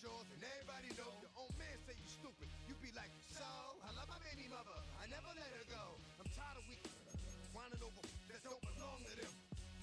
yours, and everybody know your own man say you stupid. You be like, so, I love my baby mother, I never let her go. I'm tired of weak whining over that don't belong to them.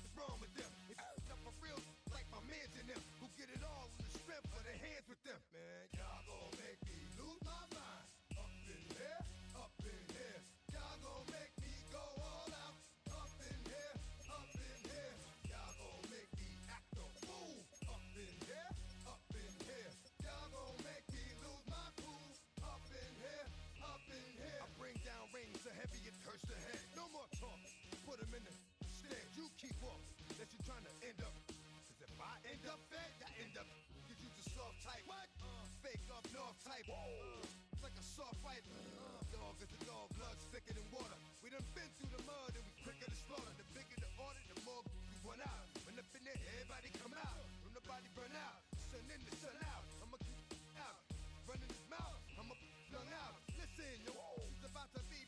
What's wrong with them? If you up for real, like my mans in them, who get it all in the strength of their hands with them. Man, y'all gon' make me lose my mind. Up in here, up in here. Y'all gon' make me go all out. Up in here, up in here. Y'all gon' make me act a fool. Up in here, up in here. Y'all gon' make me lose my cool. Up in here, up in here. I bring down rings so heavy it hurts the head. No more talking. Put them in the stand. You keep walking. That you trying to end up. Cause if I end up fed, I end up. Cause you the soft type. What? Fake up north type. It's like a soft fight. Dog is a dog. Blood's thicker than water. We done been through the mud and we quicker to slaughter. The bigger the order, the more we run out. When up in there, everybody come out. When the body burn out. Sun in the sun out. I'ma keep out. Running his mouth. I'ma flung out. Listen, yo, it's about to be.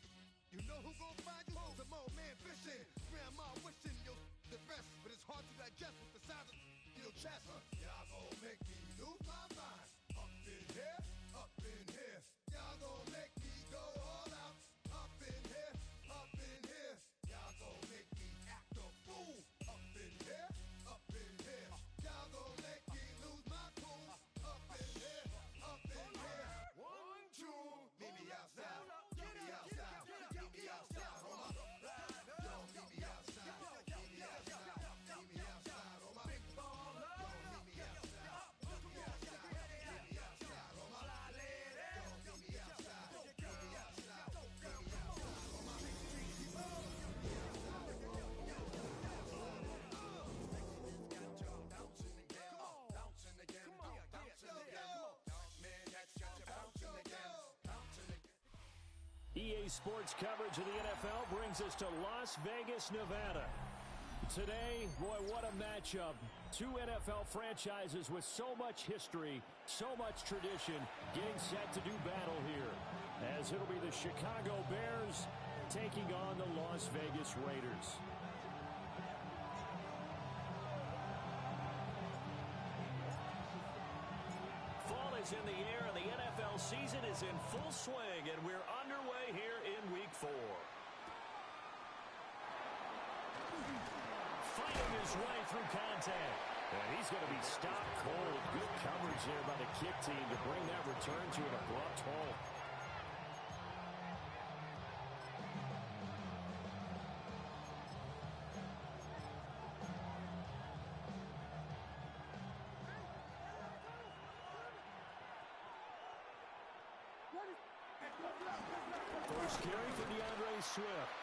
You know who gon' find you? Some old man fishing. Grandma wishing you'll the rest. But it's hard to digest with the size of your chest. Y'all gon' make me lose my mind. Up in here, up in here. Y'all gon' make me go all out. Up in here, up in here. Y'all gon' make me act a fool. Up in here, up in here. Y'all gon' make me lose my cool. Up in here, up in here. 1, 2, meet me outside. Meet me outside. Meet me outside, Roma. Yo, meet me outside. Meet me outside. Meet me outside, Roma. Big ball, yo, meet me outside. Meet me outside. Meet me outside, Roma. Yo, meet me outside. Meet me outside. Meet me outside, Roma. Bouncing again, bouncing again, bouncing again. Man, that's got you bouncing again, bouncing again. EA Sports coverage of the NFL brings us to Las Vegas, Nevada. Today, boy, what a matchup. Two NFL franchises with so much history, so much tradition, getting set to do battle here. As it'll be the Chicago Bears taking on the Las Vegas Raiders. Fall is in the air, and the NFL season is in full swing, and we're underway here in Week 4. Fighting his way through contact. And he's going to be stopped cold. Good coverage there by the kick team to bring that return to an abrupt halt. First carry for DeAndre Swift.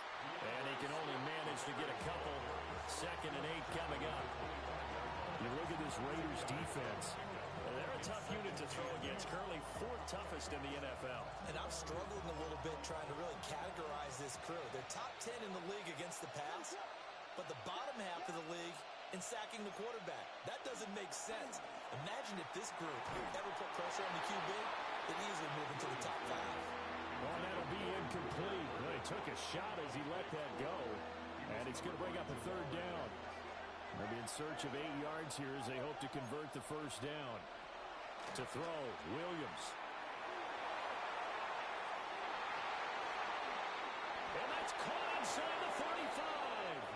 And he can only manage to get a couple. 2nd and 8 coming up. You look at this Raiders defense. They're a tough unit to throw against. Currently 4th toughest in the NFL. And I'm struggling a little bit trying to really categorize this crew. They're top 10 in the league against the pass, but the bottom half of the league in sacking the quarterback. That doesn't make sense. Imagine if this group ever put pressure on the QB, they'd easily move into the top 5. Well, that'll be incomplete. Well, he took a shot as he let that go. And it's going to bring up a 3rd down. They'll be in search of 8 yards here as they hope to convert the 1st down. To throw, Williams. And that's caught inside the 35.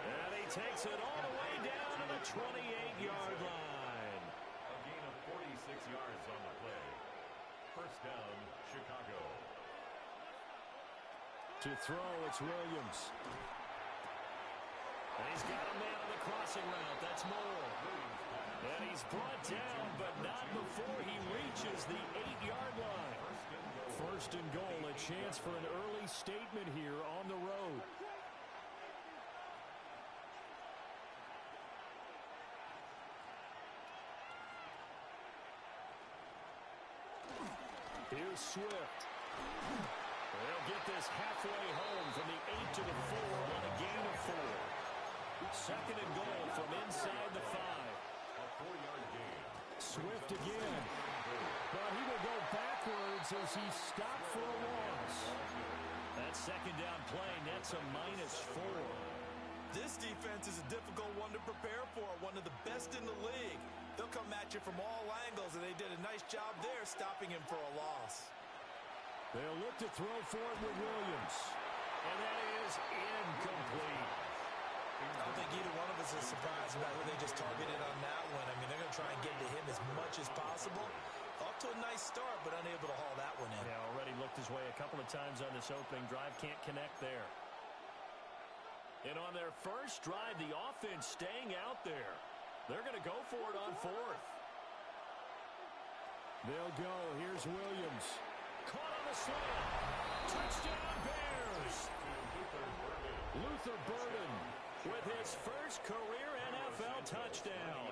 And he takes it all the way down to the 28-yard line. A gain of 46 yards on the play. 1st down, Chicago. To throw, it's Williams. And he's got a man on the crossing route. That's Moore. And he's brought down, but not before he reaches the 8-yard line. 1st and goal, a chance for an early statement here on the road. Here's Swift. They'll get this halfway home from the 8 to the 4 on a gain of 4. 2nd and goal from inside the 5. A 4-yard gain. Swift again. But he will go backwards as he's stopped for a loss. That 2nd down play nets a -4. This defense is a difficult one to prepare for, one of the best in the league. They'll come at you from all angles, and they did a nice job there stopping him for a loss. They'll look to throw for it with Williams. And that is incomplete. I don't think either one of us is surprised about who they just targeted on that one. I mean, they're going to try and get to him as much as possible. Off to a nice start, but unable to haul that one in. Yeah, already looked his way a couple of times on this opening drive. Can't connect there. And on their first drive, the offense staying out there. They're going to go for it on fourth. They'll go. Here's Williams. Caught on the slant. Touchdown, Bears. Luther Burden with his first career NFL touchdown.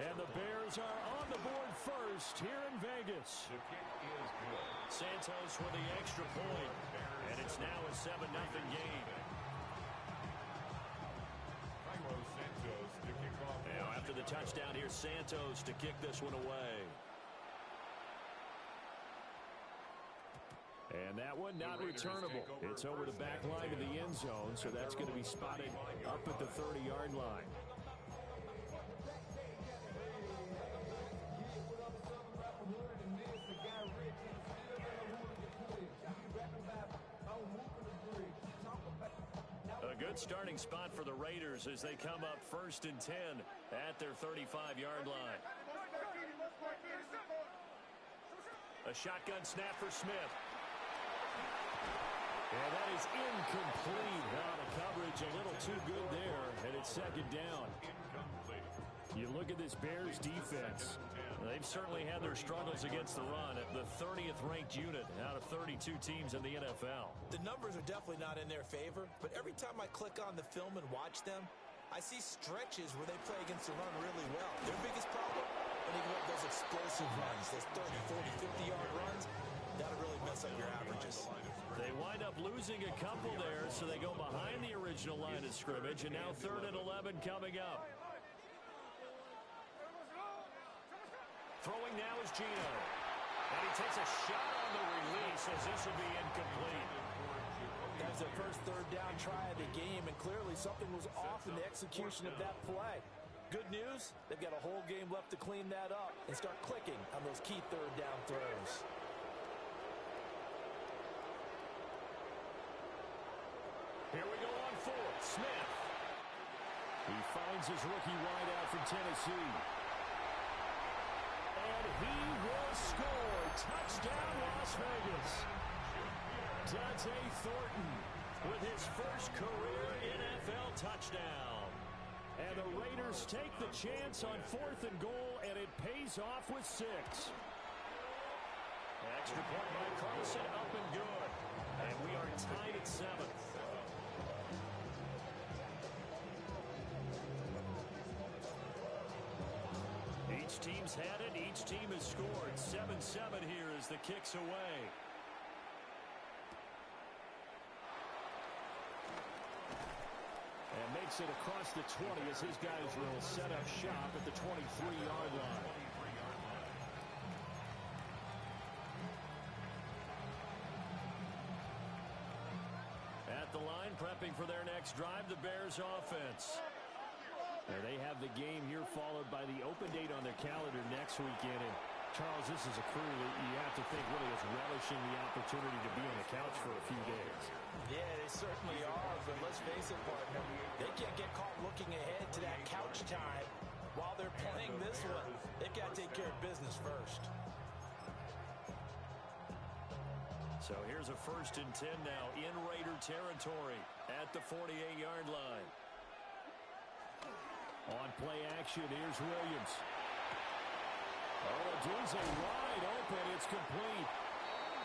And the Bears are on the board first here in Vegas. Santos with the extra point. And it's now a 7-0 game. Now after the touchdown, here's Santos to kick this one away. And that one not returnable. It's over the back line of the end zone, so that's going to be spotted up at the 30-yard line. A good starting spot for the Raiders as they come up 1st and 10 at their 35-yard line. A shotgun snap for Smith. And that is incomplete. Out of coverage, a little too good there, and it's 2nd down. You look at this Bears defense. They've certainly had their struggles against the run at the 30th ranked unit out of 32 teams in the NFL. The numbers are definitely not in their favor, but every time I click on the film and watch them, I see stretches where they play against the run really well. Their biggest problem, when they go up those explosive runs, those 30, 40, 50-yard runs, that'll really mess up your averages. They wind up losing a couple there, so they go behind the original line of scrimmage, and now 3rd and 11 coming up. Throwing now is Gino. And he takes a shot on the release as this will be incomplete. That's their first 3rd down try of the game, and clearly something was off in the execution of that play. Good news, they've got a whole game left to clean that up and start clicking on those key 3rd down throws. Here we go on 4th. Smith. He finds his rookie wideout from Tennessee. And he will score. Touchdown, Las Vegas. Dante Thornton with his first career NFL touchdown. And the Raiders take the chance on 4th and goal, and it pays off with 6. Extra point by Carlson, up and good. And we are tied at 7. Each team's had it. Each team has scored. 7-7 here as the kick's away. And makes it across the 20 as his guys will set up shop at the 23-yard line. At the line, prepping for their next drive, the Bears offense. And they have the game here followed by the open date on their calendar next weekend. And Charles, this is a crew that you have to think really is relishing the opportunity to be on the couch for a few days. Yeah, they certainly are, but let's face it, partner, they can't get caught looking ahead to that couch time while they're playing this one. They've got to take care of business first. So here's a 1st and 10 now in Raider territory at the 48-yard line. On play action, here's Williams. Olajuwon wide open. It's complete.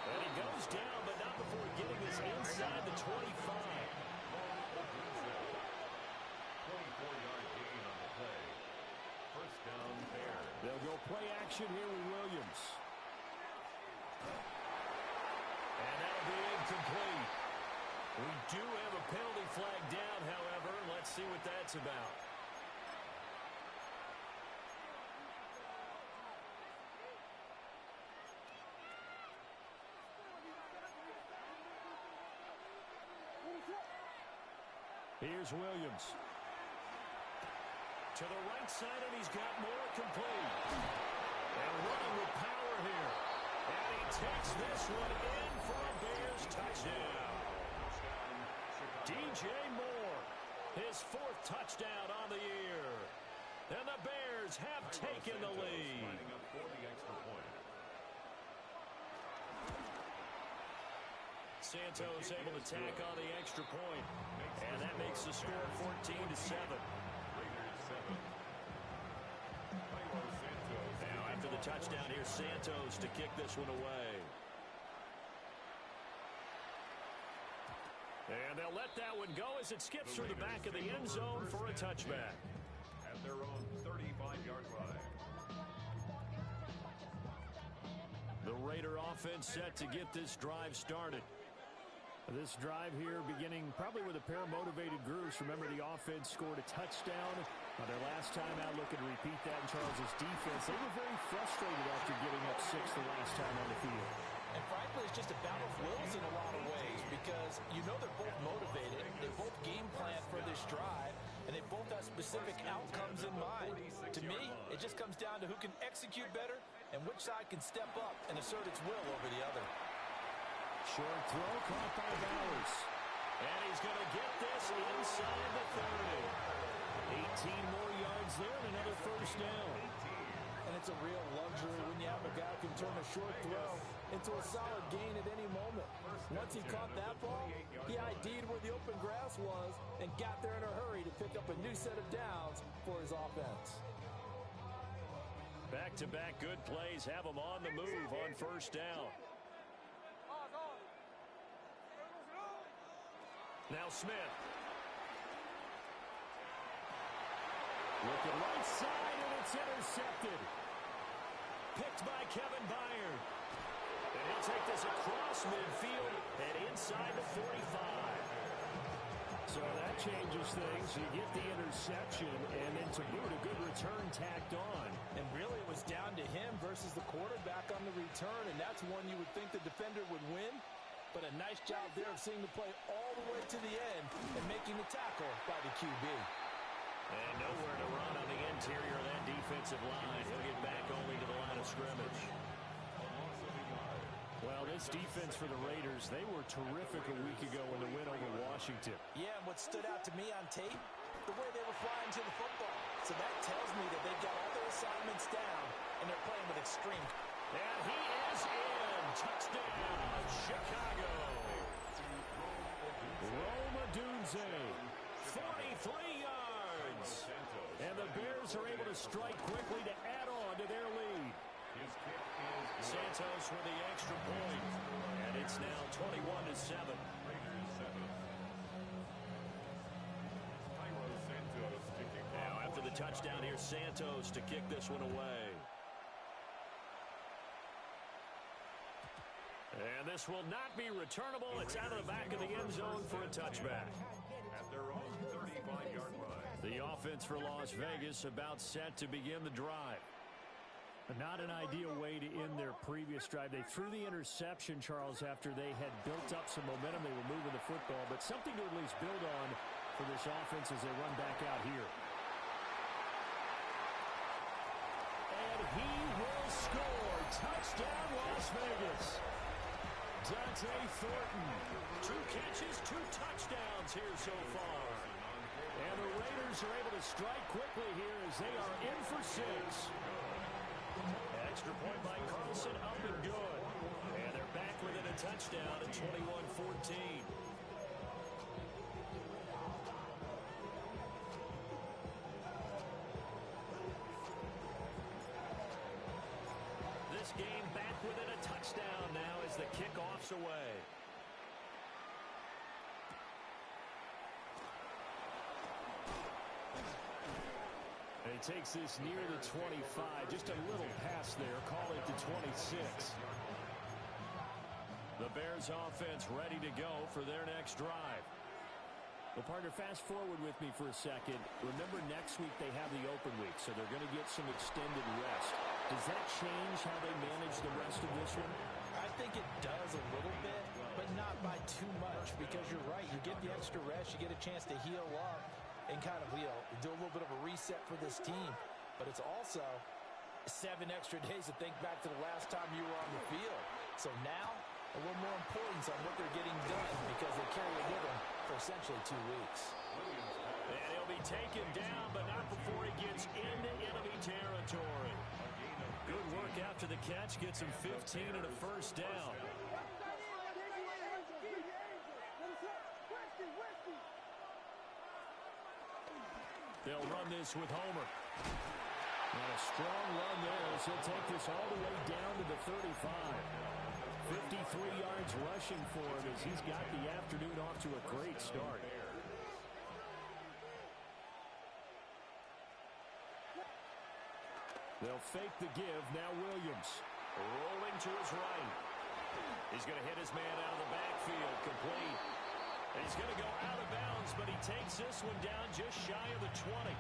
And he goes down, but not before getting this inside the 25. 24-yard gain on the play. First down, Bears. They'll go play action here with Williams. And that'll be incomplete. We do have a penalty flag down, however. Let's see what that's about. Here's Williams. To the right side, and he's got more complete. And running with power here. And he takes this one in for a Bears touchdown. DJ Moore, his 4th touchdown on the year. And the Bears have taken the lead. Santos able to tack on the extra point. And that makes the score 14-7. Now after the touchdown, here's Santos to kick this one away. And they'll let that one go as it skips through the back of the end zone for a touchback. At their own 35-yard line. The Raider offense set to get this drive started. This drive here beginning probably with a pair of motivated groups. Remember, the offense scored a touchdown on their last time out. Looking to repeat that in Charles' defense. They were very frustrated after giving up 6 the last time on the field. And frankly, it's just a battle of wills in a lot of ways because you know they're both motivated. They both game plan for this drive, and they both have specific outcomes in mind. To me, it just comes down to who can execute better and which side can step up and assert its will over the other. Short throw caught by Bowers. And he's going to get this inside the 30. 18 more yards there and another first down. And it's a real luxury when you have a guy who can turn a short throw into a solid gain at any moment. Once he caught that ball, he ID'd where the open grass was and got there in a hurry to pick up a new set of downs for his offense. Back-to-back good plays have him on the move on first down. Now Smith. Looking right side, and it's intercepted. Picked by Kevin Byard. And he'll take this across midfield and inside the 45. So that changes things. You get the interception, and then to boot, a good return tacked on. And really, it was down to him versus the quarterback on the return, and that's one you would think the defender would win. But a nice job there of seeing the play all the way to the end and making the tackle by the QB. And nowhere to run on the interior of that defensive line. He'll get back only to the line of scrimmage. Well, this defense for the Raiders, they were terrific a week ago in the win over Washington. Yeah, and what stood out to me on tape, the way they were flying to the football. So that tells me that they've got all their assignments down, and they're playing with extreme. And he is in. Touchdown, Chicago. Rome Odunze, 43 yards. And the Bears are able to strike quickly to add on to their lead. Santos with the extra point. And it's now 21-7. Now after the touchdown, here's Santos to kick this one away. And this will not be returnable. It's out of the back of the end zone for a touchback. At their own 35-yard line. The offense for Las Vegas about set to begin the drive. Not an ideal way to end their previous drive. They threw the interception, Charles, after they had built up some momentum. They were moving the football, but something to at least build on for this offense as they run back out here. And he will score. Touchdown, Las Vegas. Dante Thornton, 2 catches, 2 touchdowns here so far. And the Raiders are able to strike quickly here as they are in for 6. Extra point by Carlson, up and good. And they're back within a touchdown at 21-14. This game back within a touchdown now as the kickoff's away. And he takes this near the 25. Just a little pass there. Call it the 26. The Bears offense ready to go for their next drive. Well, partner, fast forward with me for a second. Remember, next week they have the open week, so they're going to get some extended rest. Does that change how they manage the rest of this one? I think it does a little bit, but not by too much, because you're right. You get the extra rest. You get a chance to heal up. and kind of, do a little bit of a reset for this team. But it's also 7 extra days to think back to the last time you were on the field. So now, a little more importance on what they're getting done because they carry it with them for essentially 2 weeks. And he'll be taken down, but not before he gets into enemy territory. Good work after the catch. Gets him 15 and a first down. They'll run this with Homer. And a strong run there as he'll take this all the way down to the 35. 53 yards rushing for him as he's got the afternoon off to a great start. They'll fake the give. Now Williams rolling to his right. He's going to hit his man out of the backfield. Complete. And he's going to go out of bounds, but he takes this one down just shy of the 20.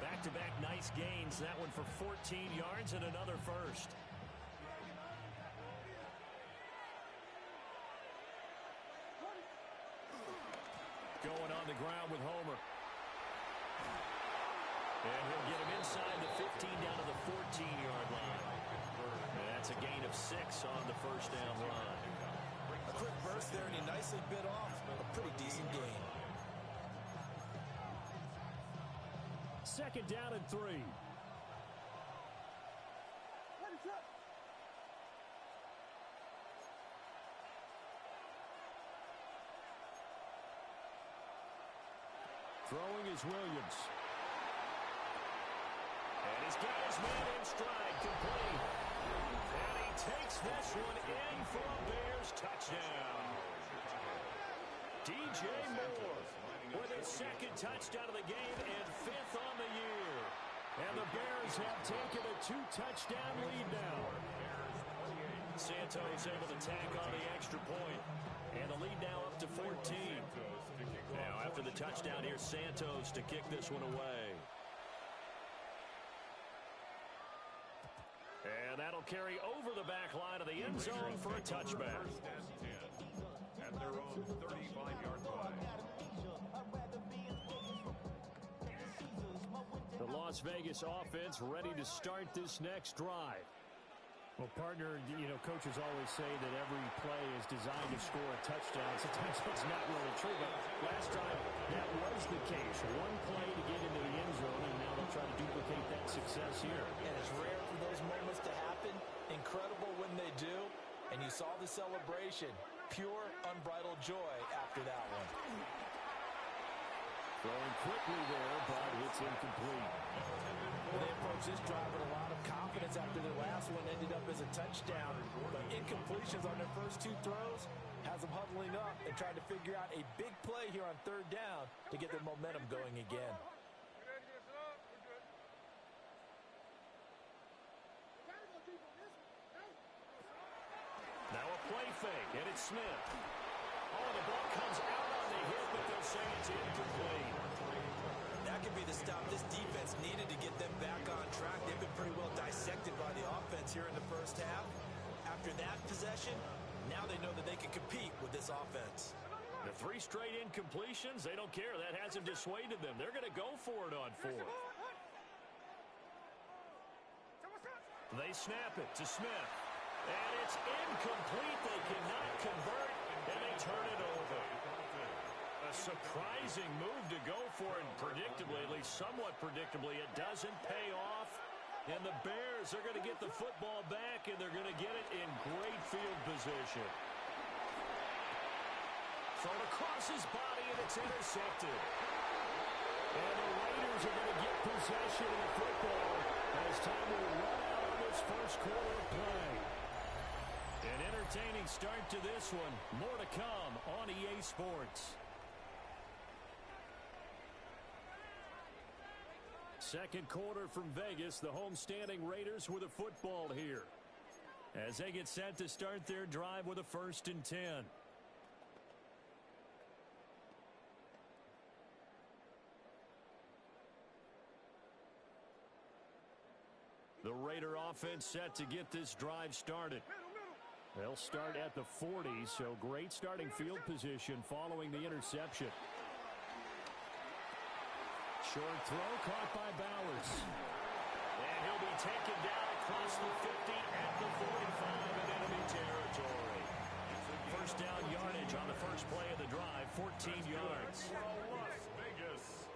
Back-to-back nice gains. That one for 14 yards and another first. Going on the ground with Homer. And he'll get him inside the 15 down to the 14-yard line. And that's a gain of 6 on the first down run. A quick burst there, and he nicely bit off a pretty decent gain. Second down and 3. Throwing is Williams. And he's got his man in stride, complete. And he takes this one in for a Bears touchdown. DJ Moore with his second touchdown of the game and 5th on the year. And the Bears have taken a 2-touchdown lead now. Santos able to tack on the extra point. And the lead now up to 14. Now after the touchdown, here's Santos to kick this one away. And that'll carry over the back line of the end zone for a touchback. At their own 35-yard line. The Las Vegas offense ready to start this next drive. Well, partner, coaches always say that every play is designed to score a touchdown. Sometimes that's not really true, but last drive, that was the case. One play to get into the end zone, and now they'll try to duplicate that success here. And it's rare for those moments to happen. Incredible when they do. And you saw the celebration. Pure, unbridled joy after that one. Throwing quickly there, but it's incomplete. Well, they approached this drive with a lot of confidence after their last one ended up as a touchdown. But incompletions on their first 2 throws has them huddling up and trying to figure out a big play here on 3rd down to get their momentum going again. Now a play fake, and it's Smith. Oh, the ball comes out on the hit, but they'll say it's incomplete. That could be the stop this defense needed to get them back on track. They've been pretty well dissected by the offense here in the first half. After that possession, now they know that they can compete with this offense. The 3 straight incompletions, they don't care. That hasn't dissuaded them. They're going to go for it on 4th. They snap it to Smith. And it's incomplete. They cannot convert, and they turn it over. A surprising move to go for, and predictably, at least somewhat predictably, it doesn't pay off. And the Bears are going to get the football back, and they're going to get it in great field position. Thrown across his body, and it's intercepted. And the Raiders are going to get possession of the football as time will run out on this first quarter of play. An entertaining start to this one. More to come on EA Sports. Second quarter from Vegas. The homestanding Raiders with a football here as they get set to start their drive with a 1st and 10. The Raider offense set to get this drive started. They'll start at the 40, so great starting field position following the interception. Short throw caught by Bowers. And he'll be taken down across the 50 at the 45 in enemy territory. First down yardage on the first play of the drive, 14 yards. Las Vegas.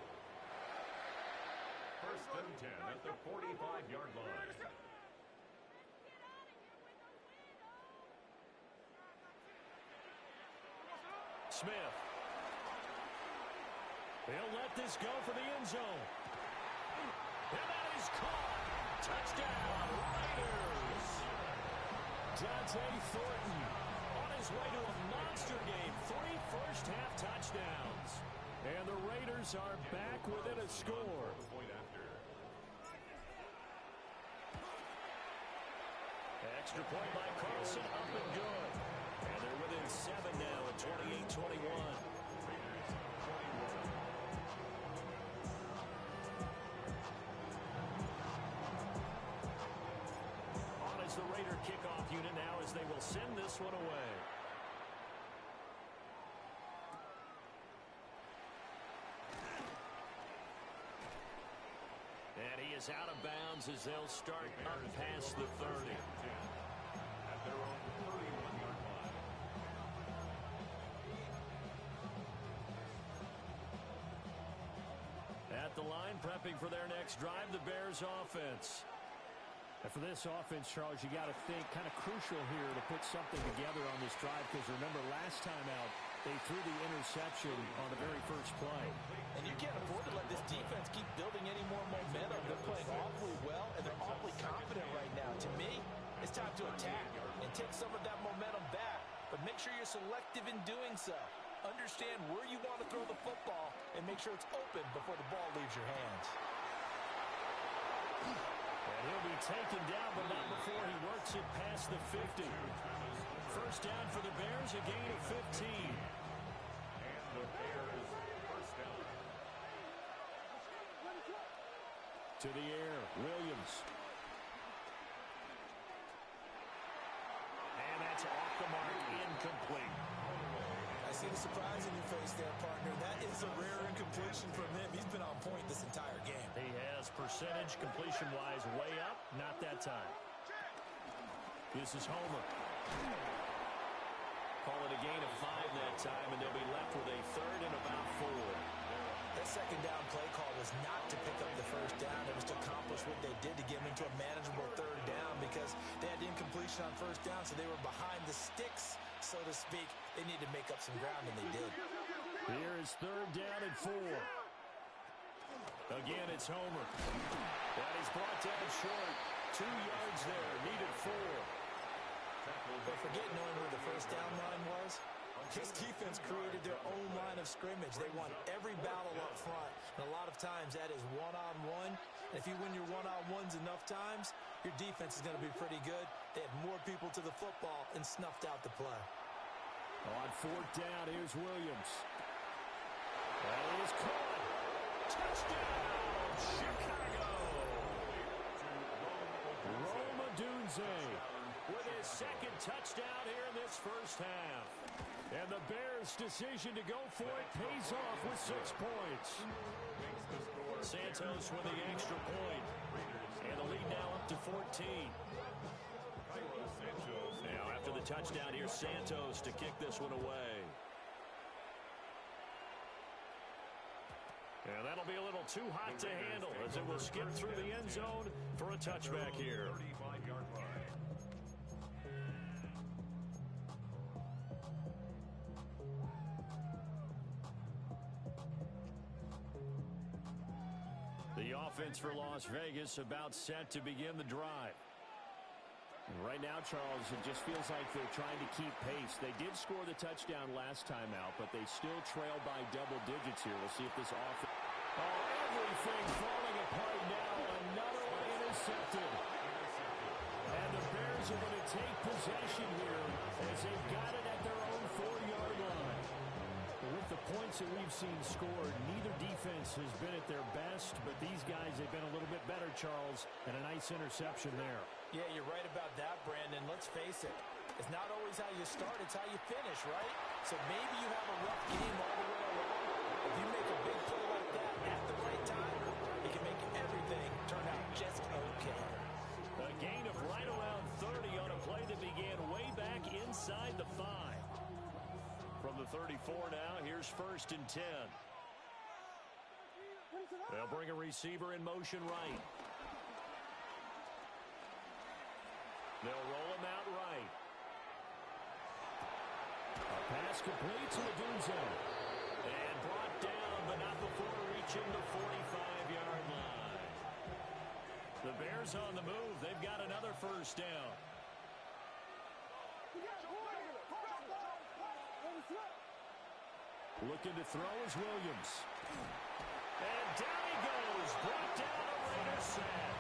First and 10 at the 45-yard line. Smith. He'll let this go for the end zone. And that is caught. Touchdown, Raiders. Dante Thornton on his way to a monster game. 3 first-half touchdowns. And the Raiders are back within a score. Extra point by Carlson, up and good. And they're within 7 now at 28-21. On is the Raider kickoff unit now as they will send this one away. And he is out of bounds as they'll start up past the 30. At their own 31-yard line. At the line, prepping for their next drive, the Bears offense. And for this offense, Charles, you got to think kind of crucial here to put something together on this drive, because remember last time out, they threw the interception on the very first play. And you can't afford to let this defense keep building any more momentum. They're playing awfully well, and they're awfully confident right now. To me, it's time to attack and take some of that momentum back. But make sure you're selective in doing so. Understand where you want to throw the football and make sure it's open before the ball leaves your hands. And he'll be taken down, but not before he works it past the 50. First down for the Bears, a gain of 15. And the Bears first down. To the air, Williams. And that's off the mark, incomplete. I see the surprise in your face there, partner. That is a rare incompletion from him. He's been on point this entire game. He has percentage completion-wise way up, not that time. This is Homer. Call it a gain of 5 that time, and they'll be left with a third and about 4. That second down play call was not to pick up the first down. It was to accomplish what they did to get them into a manageable third down, because they had incompletion on first down, so they were behind the sticks, so to speak. They needed to make up some ground, and they did. Here is third down and 4. Again, it's Homer. That is brought down short. 2 yards there, needed 4. But forget knowing where the first down line was. His defense created their own line of scrimmage. They won every battle up front, and a lot of times that is one-on-one. And if you win your one-on-ones enough times, your defense is going to be pretty good. They had more people to the football and snuffed out the play. On fourth down, here's Williams. That is caught. Touchdown, Chicago! Rome Odunze with his second touchdown here in this first half. And the Bears' decision to go for it pays off with 6 points. Santos with the extra point. And the lead now up to 14. Now after the touchdown, here's Santos to kick this one away. And that'll be a little too hot to handle as it will skip through the end zone for a touchback here. 35-yard line. The offense for Las Vegas about set to begin the drive. And right now, Charles, it just feels like they're trying to keep pace. They did score the touchdown last time out, but they still trail by double digits here. We'll see if this offense... Oh, everything falling apart now. Another one intercepted. And the Bears are going to take possession here as they've got it at their own 4-yard line. With the points that we've seen scored, neither defense has been at their best, but these guys, they've been a little bit better, Charles, and a nice interception there. Yeah, you're right about that, Brandon. Let's face it. It's not always how you start, it's how you finish, right? So maybe you have a rough game all the way around. If you make a big play like that at the right time, the 34 now. Here's 1st and 10. They'll bring a receiver in motion right. They'll roll him out right. A pass complete to Odunze. And brought down, but not before reaching the 45-yard line. The Bears on the move. They've got another 1st down. Looking to throw is Williams. And down he goes. Brought down a Raider sack.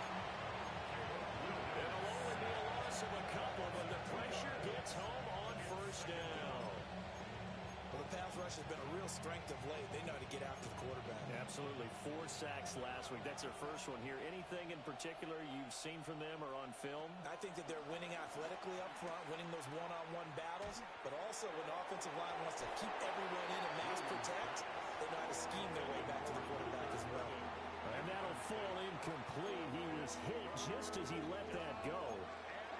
It'll only be a loss of a couple, but the pressure gets home on 1st down. Well, the pass rush has been a real strength of late. They know how to get after the quarterback. Absolutely. 4 sacks last week. That's their first one here. Anything in particular you've seen from them or on film? I think that they're winning athletically up front, winning those one-on-one battles, but also when the offensive line wants to keep everyone in and mass protect, they know how to scheme their way back to the quarterback as well. And that'll fall incomplete. He was hit just as he let that go.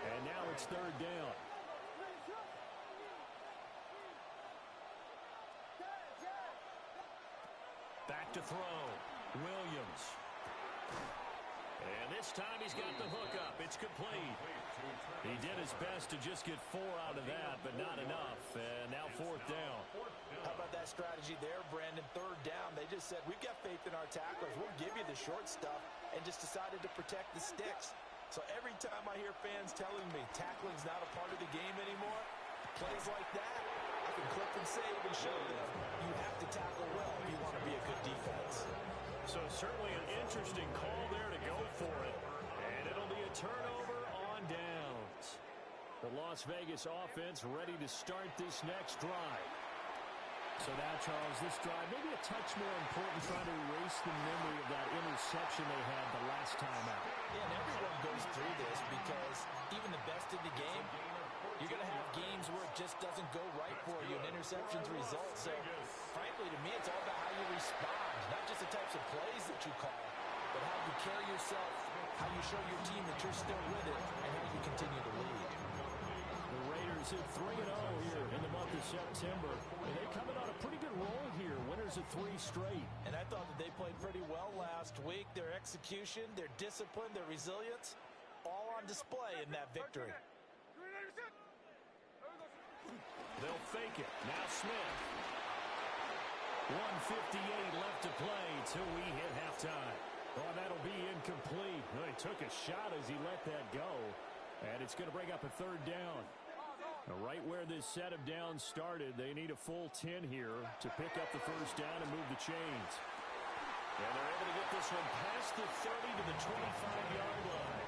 And now it's 3rd down. Back to throw. Williams. And this time he's got the hook up. It's complete. He did his best to just get 4 out of that, but not enough. And now 4th down. How about that strategy there, Brandon? 3rd down. They just said, we've got faith in our tacklers. We'll give you the short stuff, and just decided to protect the sticks. So every time I hear fans telling me tackling's not a part of the game anymore, plays like that, I can click and save and show them you have to tackle well if you want to be a good defense. So certainly an interesting call there to go for it. And it'll be a turnover on downs. The Las Vegas offense ready to start this next drive. So now, Charles, this drive maybe a touch more important, trying to erase the memory of that interception they had the last time out. Yeah, and everyone goes through this because even the best in the game, you're going to have games where it just doesn't go right for you, and interceptions result. So, frankly, to me, it's all about how you respond, not just the types of plays that you call, but how you carry yourself, how you show your team that you're still with it, and how you continue to lead. The Raiders hit 3-0 here in the month of September, and they're coming on a pretty good roll here, winners of 3 straight. And I thought that they played pretty well last week. Their execution, their discipline, their resilience, all on display in that victory. They'll fake it. Now Smith. 1:58 left to play till we hit halftime. Oh, that'll be incomplete. Well, he took a shot as he let that go. And it's going to bring up a 3rd down. Now, right where this set of downs started, they need a full 10 here to pick up the 1st down and move the chains. And they're able to get this one past the 30 to the 25-yard line.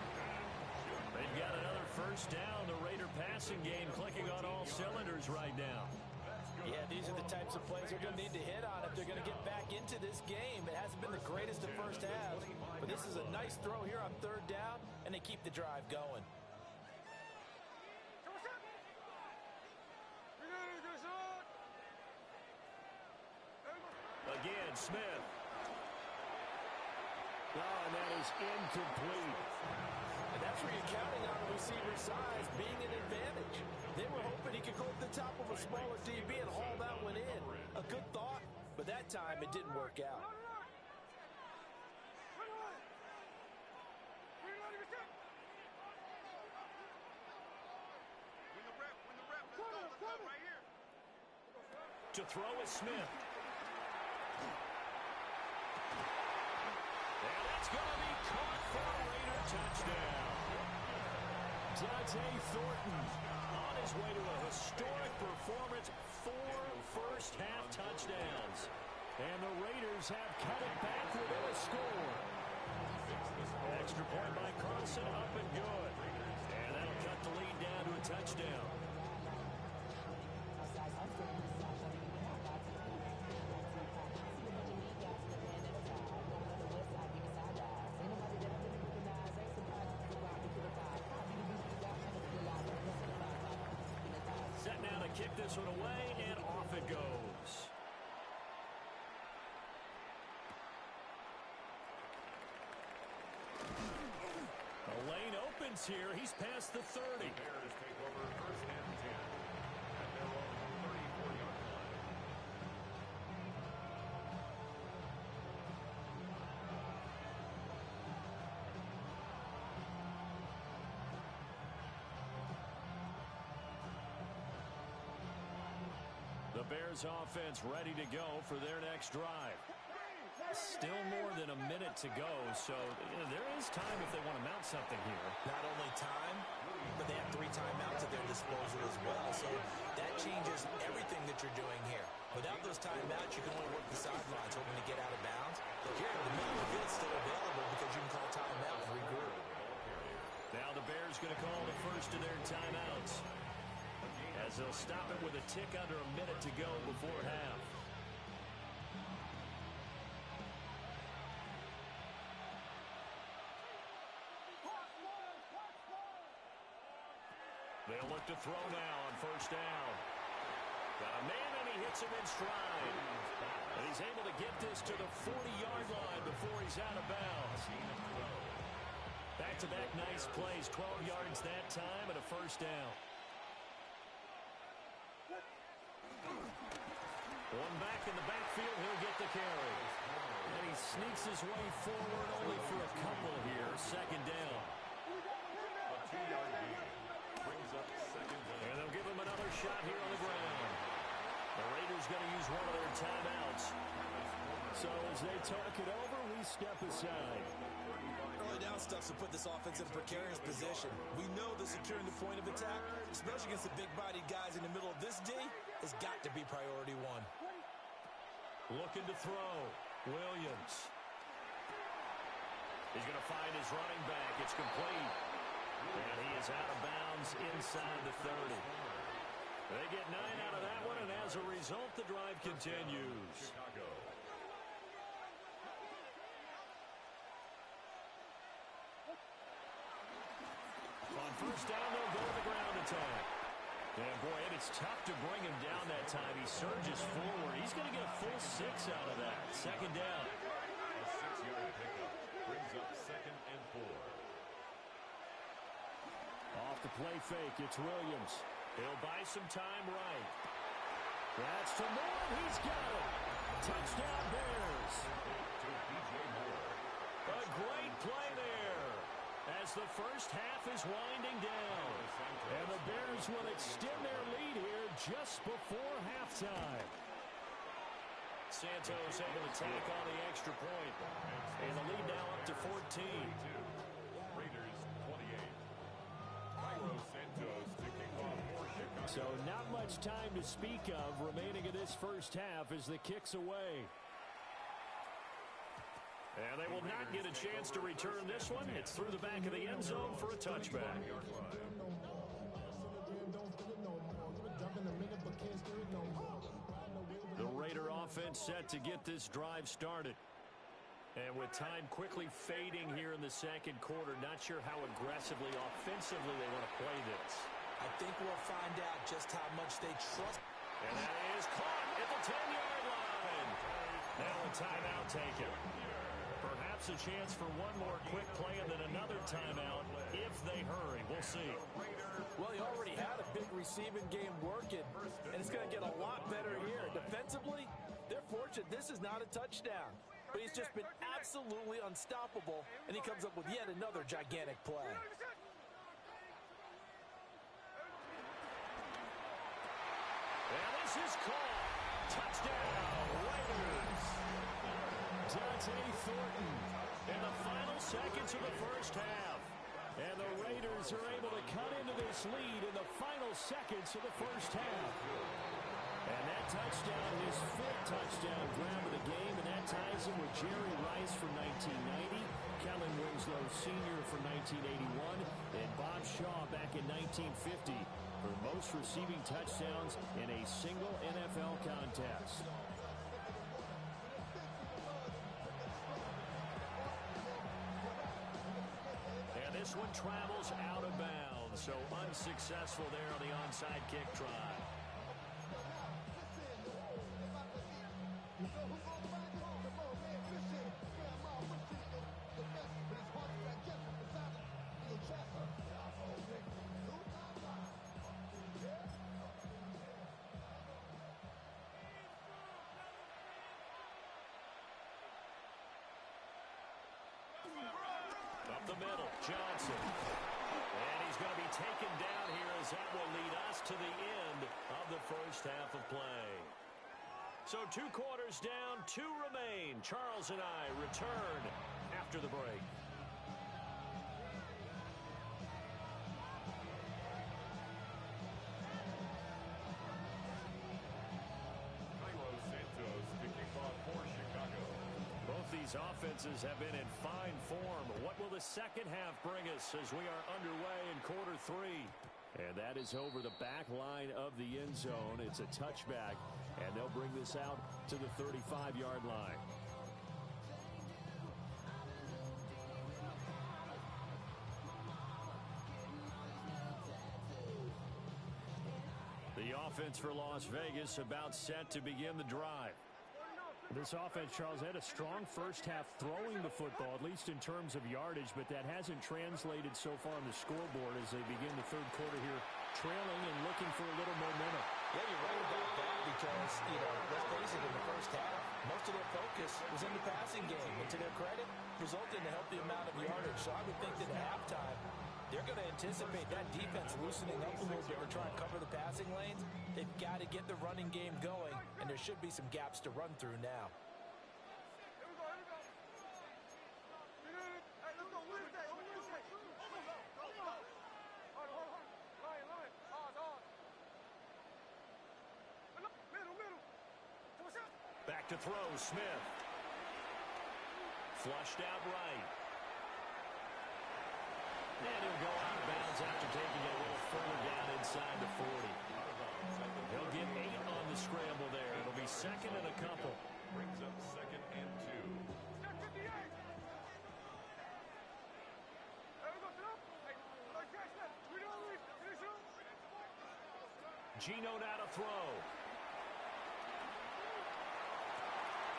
They've got another 1st down. The Raider passing game clicking on all cylinders right now. Yeah, these are the types of plays they're going to need to hit on if they're going to get back into this game. It hasn't been the greatest of first halves, but this is a nice throw here on 3rd down, and they keep the drive going. Again, Smith. Oh, and that is incomplete. And that's where you're counting on the receiver's size being an advantage. They were hoping he could go to the top of a smaller DB and haul that one in. A good thought, but that time it didn't work out. To throw is Smith. And that's going to be caught for a Raider touchdown. Dante Thornton on his way to a historic performance, 4 first-half touchdowns. And the Raiders have cut it back within a score. Extra point by Carlson, up and good. And that'll cut the lead down to a touchdown. Set now to kick this one away, and off it goes. The lane opens here. He's past the 30. Bears take over 1st and 10 at their own 34-yard line. The Bears offense ready to go for their next drive. Still more than a minute to go, so there is time if they want to mount something here. Not only time, but they have 3 timeouts at their disposal as well, so that changes everything that you're doing here. Without those timeouts, you can only work the sidelines, hoping to get out of bounds. But here, the middle of the field's still available because you can call timeout and regroup. Now the Bears going to call the first of their timeouts, as they'll stop it with a tick under a minute to go before half. They'll look to throw now on first down. Got a man, and he hits him in stride. And he's able to get this to the 40-yard line before he's out of bounds. Back-to-back nice plays, 12 yards that time, and a first down. One back in the backfield, he'll get the carry. And he sneaks his way forward only for a couple here, second down. A 2-yard gain brings up second down. And they'll give him another shot here on the ground. The Raiders going to use one of their timeouts. So as they talk it over, we step aside. Early down stuff to put this offense in a precarious position. We know that securing the point of attack, especially against the big-bodied guys in the middle of this D, has got to be priority one. Looking to throw. Williams. He's going to find his running back. It's complete. And he is out of bounds inside the 30. They get 9 out of that one, and as a result, the drive continues. Chicago. On first down, they'll go to the ground attack. And boy, it's tough to bring him down that time. He surges forward. He's going to get a full 6 out of that. Second down. A 6-yard pickup brings up second and 4. Off the play fake, it's Williams. He'll buy some time right. That's to Moore. He's got it. Touchdown, Bears. To DJ Moore. A great play there as the first half is winding down. And the Bears will extend their lead here just before halftime. Santos able to tack on the extra point. And the lead now up to 14. Raiders 28. Cairo Santos to kick off for Chicago. So not much time to speak of remaining in this first half as the kick's away. And they will not get a chance to return this one. It's through the back of the end zone for a touchback. The Raider offense set to get this drive started. And with time quickly fading here in the second quarter, not sure how aggressively, offensively they want to play this. I think we'll find out just how much they trust. And that is caught at the 10-yard line. Now a timeout taken. Perhaps a chance for one more quick play and then another timeout if they hurry. We'll see. Well, he already had a big receiving game working, and it's going to get a lot better here. Defensively, they're fortunate this is not a touchdown. But he's just been absolutely unstoppable, and he comes up with yet another gigantic play. And this is caught. Touchdown, Raiders. Dante Thornton in the final seconds of the first half. And the Raiders are able to cut into this lead in the final seconds of the first half. And that touchdown, his 5th touchdown ground of the game, and that ties him with Jerry Rice from 1990, Kellen Winslow Sr. from 1981, and Bob Shaw back in 1950 for most receiving touchdowns in a single NFL contest. And this one travels out of bounds, so unsuccessful there on the onside kick try. Up the middle, Johnson. And he's going to be taken down here as that will lead us to the end of the first half of play. So 2 quarters down, 2 remain. Charles and I return after the break. Cairo Santos to kick off for Chicago. Both these offenses have been in fine form. What will the second half bring us as we are underway in quarter 3? And that is over the back line of the end zone. It's a touchback, and they'll bring this out to the 35-yard line. The offense for Las Vegas about set to begin the drive. This offense, Charles, had a strong first half throwing the football, at least in terms of yardage, but that hasn't translated so far on the scoreboard as they begin the third quarter here, trailing and looking for a little momentum. Yeah, you're right about that because, let's face it, in the first half, most of their focus was in the passing game. And to their credit, resulted in a healthy amount of yardage. So I would think that at halftime, they're going to anticipate that defense loosening up a little bit to try and cover the passing lanes. They've got to get the running game going, and there should be some gaps to run through now. Back to throw, Smith. Flushed out right. And he'll go out of bounds after taking it a little further down inside the 40. He'll get 8 on the scramble there. It'll be second and a couple. Brings up second and 2. Geno now to throw.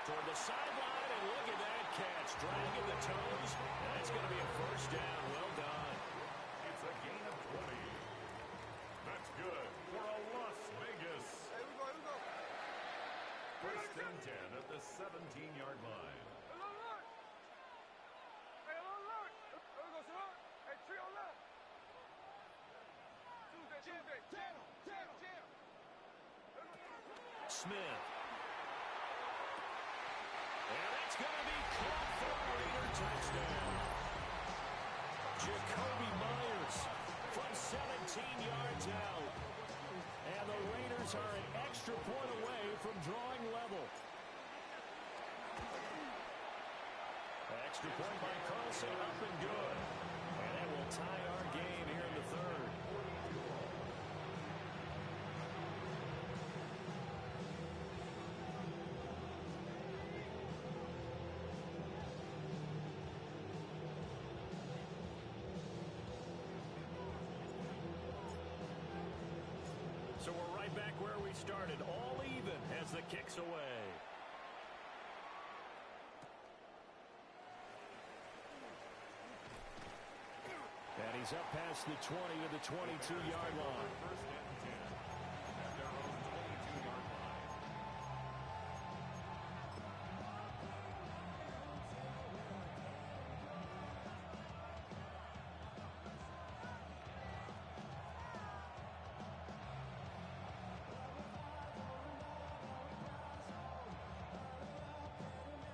Toward the sideline, and look at that catch. Dragging the toes. That's going to be a first down. Well done. It's a gain of 20. That's good for a Las Vegas. First and 10 at the 17-yard line. Smith. And that's going to be caught for a Raider touchdown. Jakobi Meyers from 17 yards out. And the Raiders are an extra point away from drawing level. Extra point by Carlson, up and good. And that will tie our game here in the third. So we're right back where we started, all even as the kick's away. And he's up past the 20 to the 22-yard line. First and 10 at their own 22-yard line.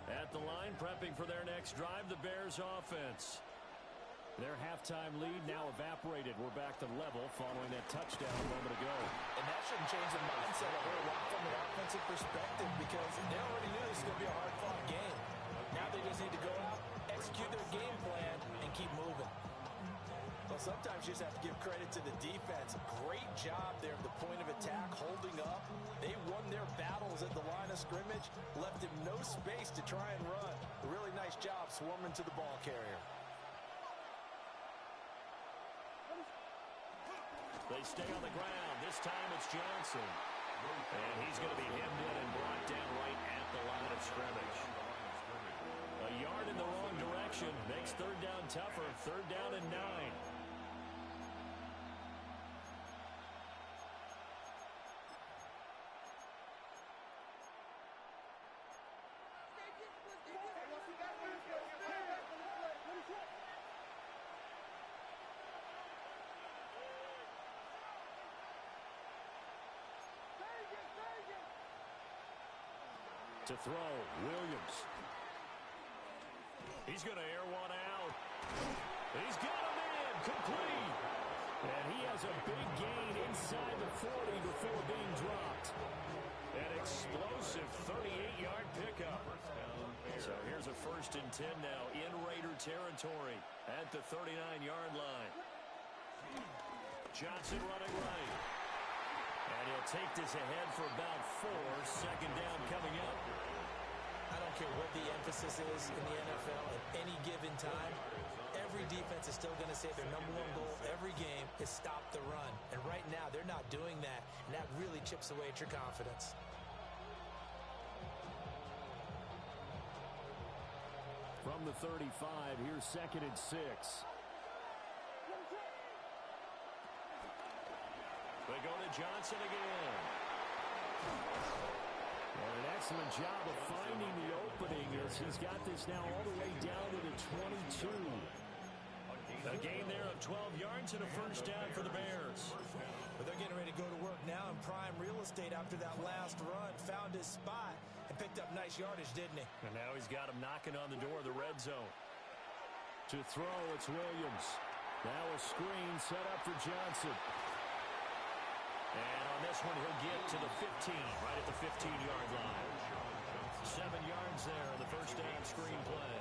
At the line, prepping for their next drive, the Bears offense. Their halftime lead now evaporated. We're back to level following that touchdown a moment ago. And that shouldn't change the mindset a whole lot from an offensive perspective because they already knew this was going to be a hard-fought game. Now they just need to go out, execute their game plan, and keep moving. Well, sometimes you just have to give credit to the defense. Great job there at the point of attack, holding up. They won their battles at the line of scrimmage, left him no space to try and run. A really nice job swarming to the ball carrier. They stay on the ground. This time it's Johnson. And he's going to be hemmed in and brought down right at the line of scrimmage. A yard in the wrong direction makes third down tougher. Third down and 9. To throw, Williams. He's going to air one out. He's got him in, complete. And he has a big gain inside the 40 before being dropped. An explosive 38-yard pickup. So here's a 1st and 10 now in Raider territory at the 39-yard line. Johnson running right. And he'll take this ahead for about 4. 2nd down coming up. I don't care what the emphasis is in the NFL at any given time. Every defense is still going to say their #1 goal every game is stop the run. And right now, they're not doing that, and that really chips away at your confidence. From the 35, here's 2nd and 6. They go to Johnson again. And an excellent job of finding the opening as he's got this now all the way down to the 22. A gain there of 12 yards and a 1st down for the Bears. But they're getting ready to go to work now in prime real estate after that last run. Found his spot and picked up nice yardage, didn't he? And now he's got him knocking on the door of the red zone. To throw, it's Williams. Now a screen set up for Johnson. And on this one, he'll get to the 15, right at the 15-yard line. 7 yards there on the 1st down screen play.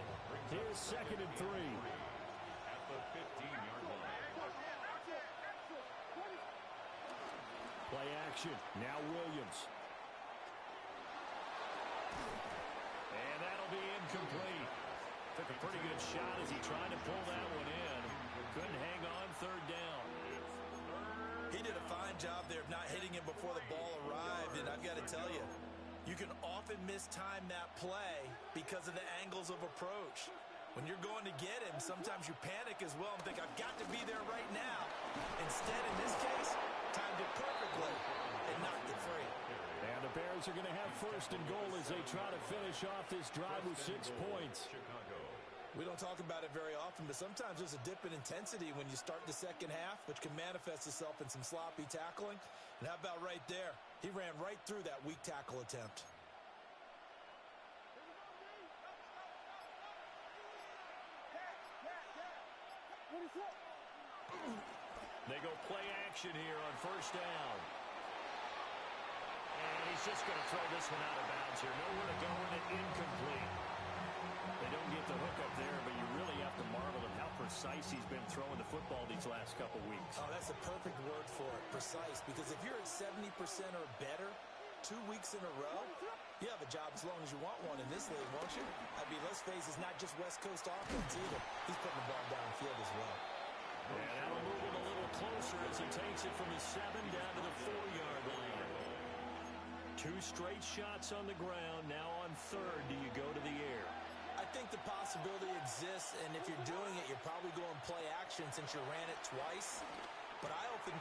Here's 2nd and 3. At the 15-yard line. Play action. Now Williams. And that'll be incomplete. Took a pretty good shot as he tried to pull that one in. Couldn't hang on 3rd down. He did a fine job there of not hitting him before the ball arrived, and I've got to tell you, you can often mistime that play because of the angles of approach. When you're going to get him, sometimes you panic as well and think, I've got to be there right now. Instead, in this case, timed it perfectly and knocked it free. And the Bears are going to have 1st and goal as they try to finish off this drive with 6 points. We don't talk about it very often, but sometimes there's a dip in intensity when you start the 2nd half, which can manifest itself in some sloppy tackling. And how about right there? He ran right through that weak tackle attempt. They go play action here on 1st down. And he's just going to throw this one out of bounds here. Nowhere to go with it, incomplete. They don't get the hook up there, but you really have to marvel at how precise he's been throwing the football these last couple weeks. Oh, that's a perfect word for it, precise. Because if you're at 70% or better 2 weeks in a row, you have a job as long as you want one in this league, won't you? I mean, let's face it, it's not just West Coast offense either. He's putting the ball downfield as well. And that'll move him a little closer as he takes it from the 7 down to the 4-yard line. 2 straight shots on the ground. Now on 3rd, do you go to the air? I think the possibility exists, and if you're doing it, you're probably going play action since you ran it twice. But I often...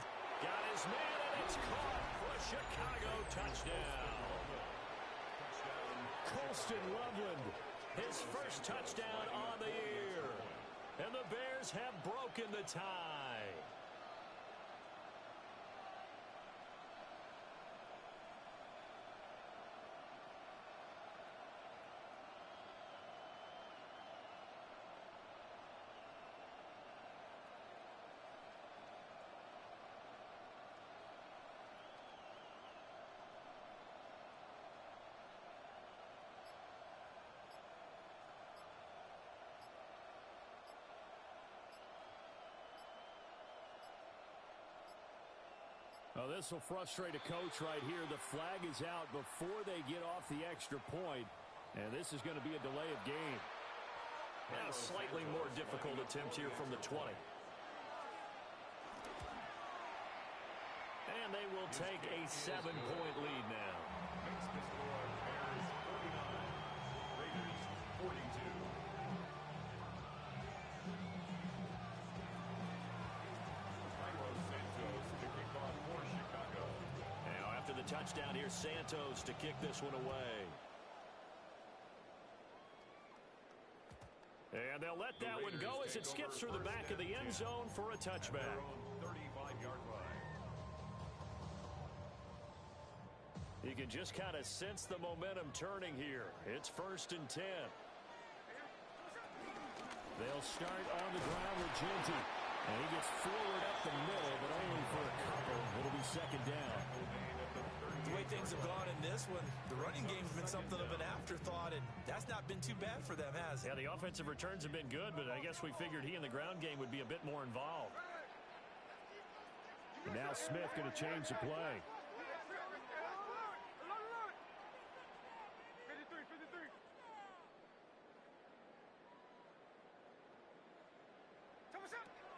Got his man, and it's caught for a Chicago touchdown. Colston Loveland, his 1st touchdown on the year. And the Bears have broken the tie. Well, this will frustrate a coach right here. The flag is out before they get off the extra point, and this is going to be a delay of game. Now, a slightly more difficult attempt here from the 20. And they will take a 7-point lead now. Makes the score Bears 49, Raiders 42. Touchdown here, Santos to kick this one away. And they'll let that one go as it skips through the back of the end zone for a touchback. 35-yard line. You can just kind of sense the momentum turning here. It's 1st and 10. They'll start on the ground with Jeanty. And he gets forward up the middle, but only for a couple. It'll be 2nd down. The way things have gone in this one, the running game's been something of an afterthought, and that's not been too bad for them, has it? Yeah, the offensive returns have been good, but I guess we figured he in the ground game would be a bit more involved. Now Smith going to change the play.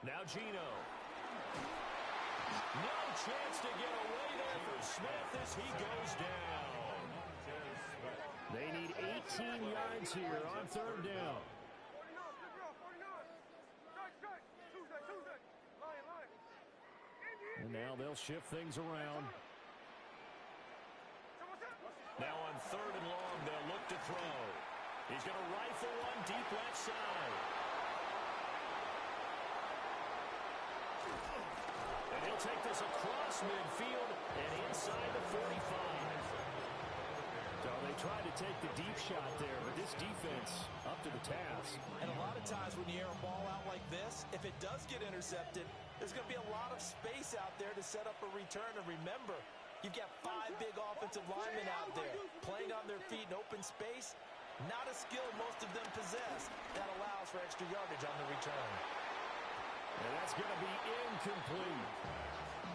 Now Geno. No chance to get away there for Smith as he goes down. They need 18 yards here on 3rd down. And now they'll shift things around. Now on 3rd and long, they'll look to throw. He's going to rifle one deep left side. And he'll take this across midfield and inside the 45. So they tried to take the deep shot there, but this defense up to the task. And a lot of times when you air a ball out like this, if it does get intercepted, there's going to be a lot of space out there to set up a return. And remember, you've got 5 big offensive linemen out there playing on their feet in open space. Not a skill most of them possess. That allows for extra yardage on the return. And that's going to be incomplete.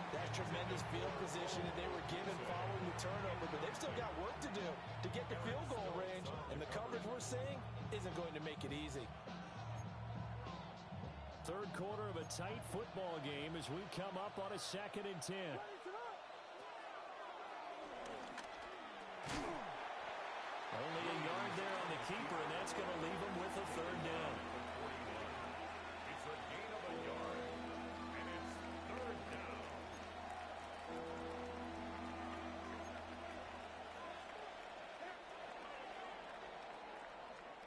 That tremendous field position that they were given following the turnover, but they've still got work to do to get to field goal range, and the coverage we're seeing isn't going to make it easy. 3rd quarter of a tight football game as we come up on a 2nd and 10. Only a yard there on the keeper, and that's going to leave him with a 3rd down. It's a gain of a yard, and it's 3rd down.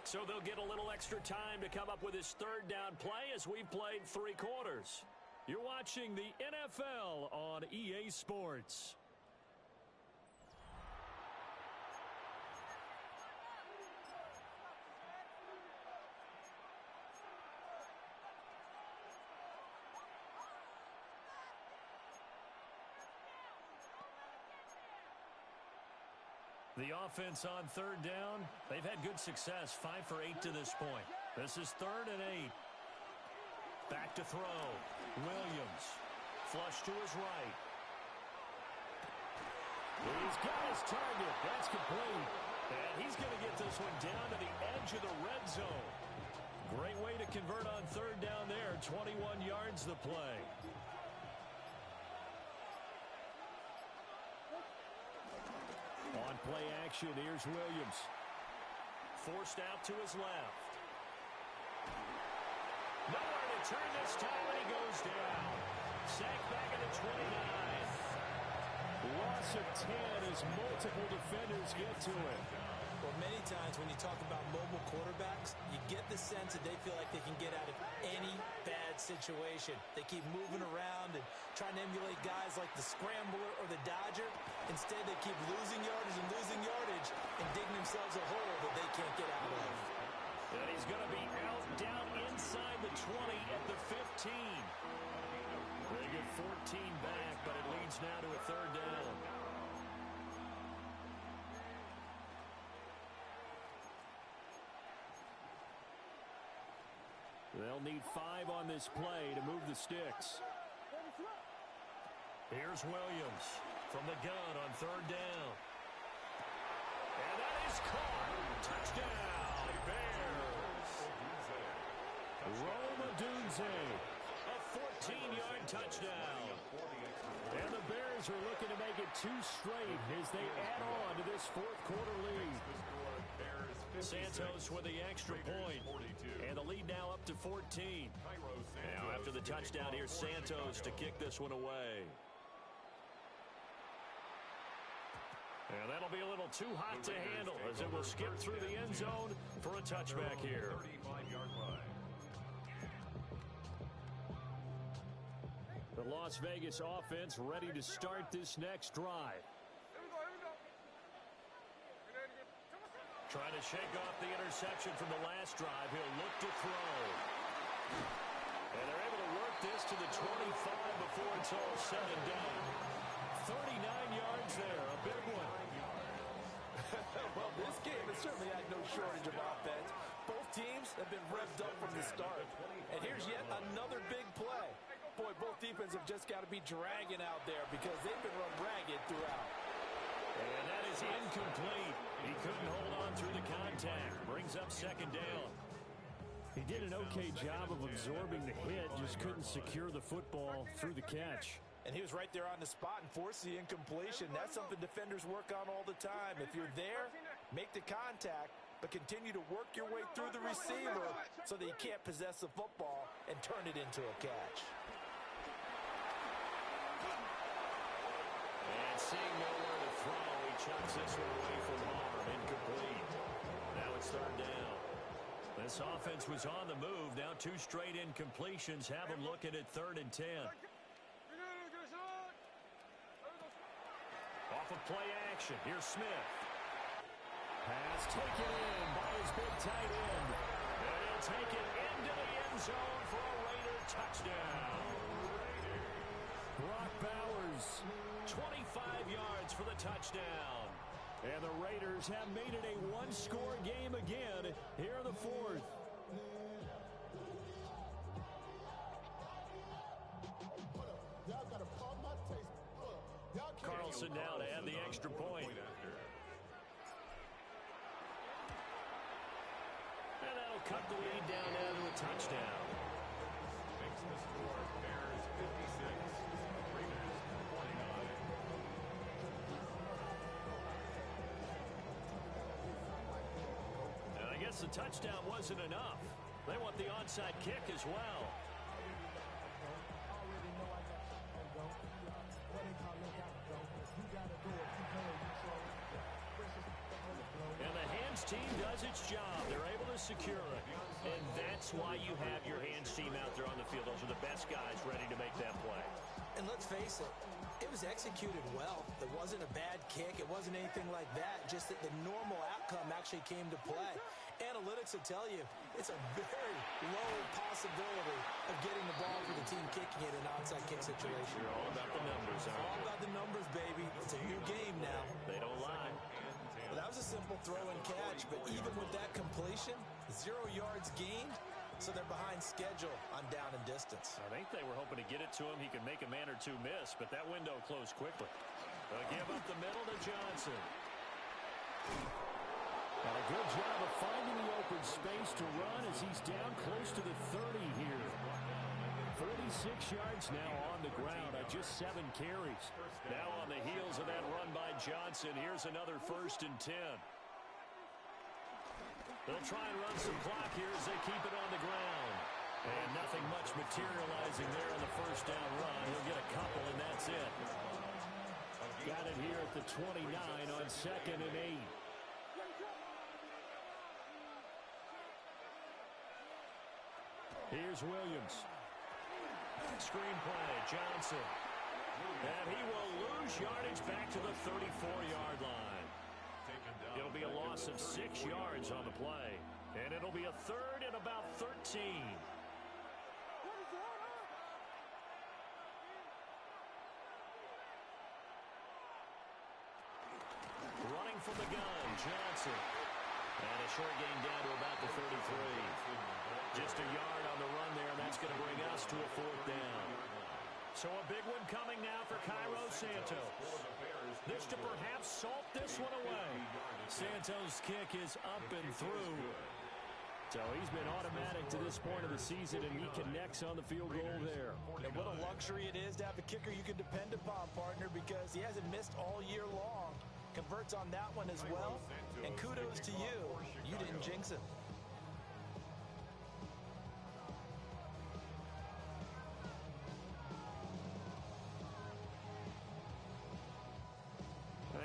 So they'll get a little extra time to come up with his 3rd down play as we've played 3 quarters. You're watching the NFL on EA Sports. The offense on 3rd down, they've had good success, 5 for 8 to this point. This is 3rd and 8. Back to throw. Williams. Flush to his right. He's got his target. That's complete. And he's going to get this one down to the edge of the red zone. Great way to convert on 3rd down there. 21 yards the play. On play action, here's Williams. Forced out to his left. Nowhere to turn this time, and he goes down. Sacked back at the 29. Loss of 10 as multiple defenders get to it. Well, many times when you talk about mobile quarterbacks, you get the sense that they feel like they can get out of any bad situation. They keep moving around and trying to emulate guys like the Scrambler or the Dodger. Instead, they keep losing yardage and digging themselves a hole that they can't get out of. And he's going to be out down inside the 20 at the 15. They get 14 back, but it leads now to a 3rd down. They'll need 5 on this play to move the sticks. Here's Williams from the gun on 3rd down. And that is caught. Touchdown, Bears. Rome Odunze, a 14-yard touchdown. And the Bears are looking to make it 2 straight as they add on to this 4th quarter lead. Santos with the extra point, and the lead now up to 14. Now after the touchdown, here's Santos to kick this one away. And that'll be a little too hot to handle as it will skip through the end zone for a touchback here. The Las Vegas offense ready to start this next drive. Trying to shake off the interception from the last drive. He'll look to throw. And they're able to work this to the 25 before it's all said and done. 39 yards there, a big one. Well, this game has certainly had no shortage of offense. Both teams have been revved up from the start. And here's yet another big play. Boy, both defenses have just got to be dragging out there because they've been run ragged throughout. And that is incomplete. He couldn't hold on through the contact. Brings up second down. He did an okay job of absorbing the hit, just couldn't secure the football through the catch. And he was right there on the spot and forced the incompletion. That's something defenders work on all the time. If you're there, make the contact, but continue to work your way through the receiver so that you can't possess the football and turn it into a catch. And seeing nowhere to throw, he chucks this one away from harm. Incomplete. Now it's third down. This offense was on the move. Now two straight incompletions have them looking at 3rd and 10. Off of play action. Here's Smith. Pass taken in by his big tight end. And he'll take it into the end zone for a Raider touchdown. Brock Bowers, 25 yards for the touchdown. and the Raiders have made it a one-score game again here in the 4th. Carlson now to add the extra point. And that'll cut the lead down now to a touchdown. Makes the score Bears 56, Raiders 29. And I guess the touchdown wasn't enough. They want the onside kick as well. And the hands team does its job. They're able to secure it. And that's why you have your hands team out there on the field. Those are the best guys ready to make that play. And let's face it, it was executed well. It wasn't a bad kick. It wasn't anything like that. Just that the normal outcome actually came to play. Analytics will tell you it's a very low possibility of getting the ball for the team kicking it in an onside kick situation. You're all about the numbers, It's all about the numbers, baby. It's a new game now. They don't lie. Well, that was a simple throw and catch, but even with that completion, 0 yards gained, so they're behind schedule on down and distance. I think they were hoping to get it to him. He could make a man or two miss, but that window closed quickly. They'll give up the middle to Johnson. And a good job of finding the open space to run as he's down close to the 30 here. 46 yards now on the ground on just 7 carries. Now on the heels of that run by Johnson, here's another 1st and 10. They'll try and run some clock here as they keep it on the ground. And nothing much materializing there on the 1st down run. He'll get a couple, and that's it. Got it here at the 29 on 2nd and 8. Here's Williams. Screen play, Johnson. And he will lose yardage back to the 34-yard line. It'll be a loss of 6 yards on the play. And it'll be a 3rd and about 13. Running from the gun, Johnson. And a short gain down to about the 33. Just a yard on the run there, and that's going to bring us to a 4th down. So a big one coming now for Cairo Santos. This to perhaps salt this one away. Santos' kick is up and through. So he's been automatic to this point of the season, and he connects on the field goal there. And what a luxury it is to have a kicker you can depend upon, partner, because he hasn't missed all year long. Converts on that one as well. And kudos to you. You didn't jinx it.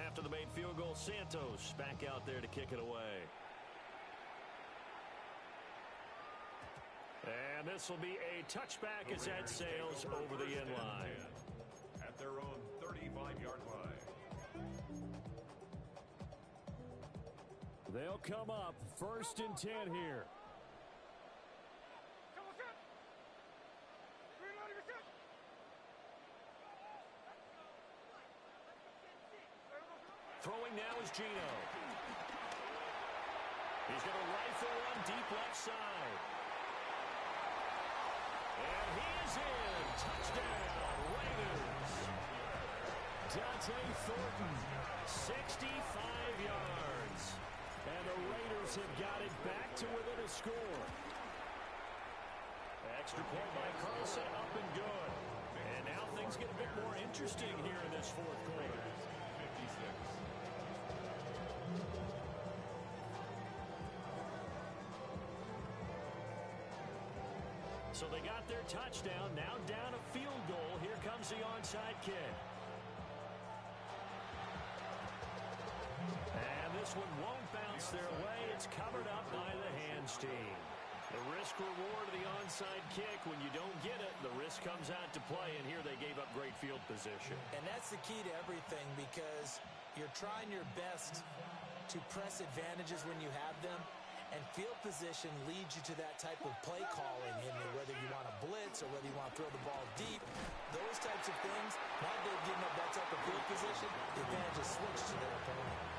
After the made field goal, Santos back out there to kick it away. And this will be a touchback as that sails over the end line. At their own 35-yard line. They'll come up 1st and 10 here. Throwing now is Geno. He's going to rifle one deep left side. And he is in. Touchdown, Raiders. Dante Thornton, 65 yards. And the Raiders have got it back to within a score. Extra point by Carlson, up and good. And now things get a bit more interesting here in this fourth quarter. 56. So they got their touchdown, now down a field goal. Here comes the onside kick. And this one won't bounce their way. It's covered up by the hands team. The risk reward of the onside kick, when you don't get it, the risk comes out to play, and here they gave up great field position. And that's the key to everything, because you're trying your best to press advantages when you have them. And field position leads you to that type of play calling, in whether you want to blitz or whether you want to throw the ball deep. Those types of things, now they've given up that type of field position, the advantage is switched to their opponent.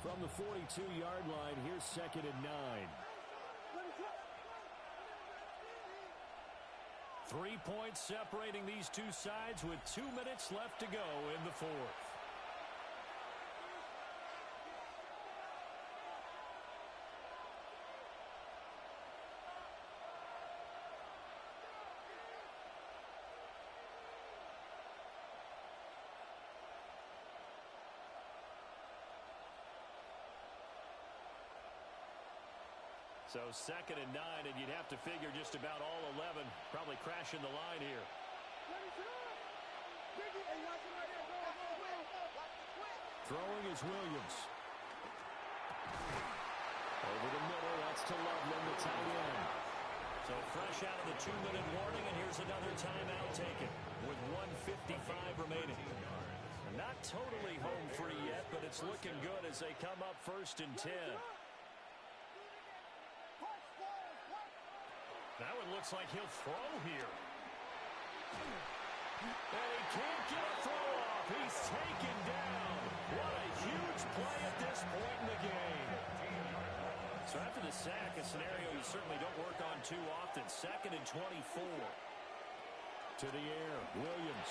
From the 42-yard line, here's 2nd and 9. 3 points separating these two sides with 2 minutes left to go in the fourth. So 2nd and 9, and you'd have to figure just about all 11 probably crashing the line here. Throwing is Williams. Over the middle, that's to Loveland, the tight end. So fresh out of the 2-minute warning, and here's another timeout taken with 1:55 remaining. Not totally home free yet, but it's looking good as they come up 1st and 10. Now it looks like he'll throw here. And he can't get a throw off. He's taken down. What a huge play at this point in the game. So after the sack, a scenario you certainly don't work on too often. 2nd and 24. To the air, Williams.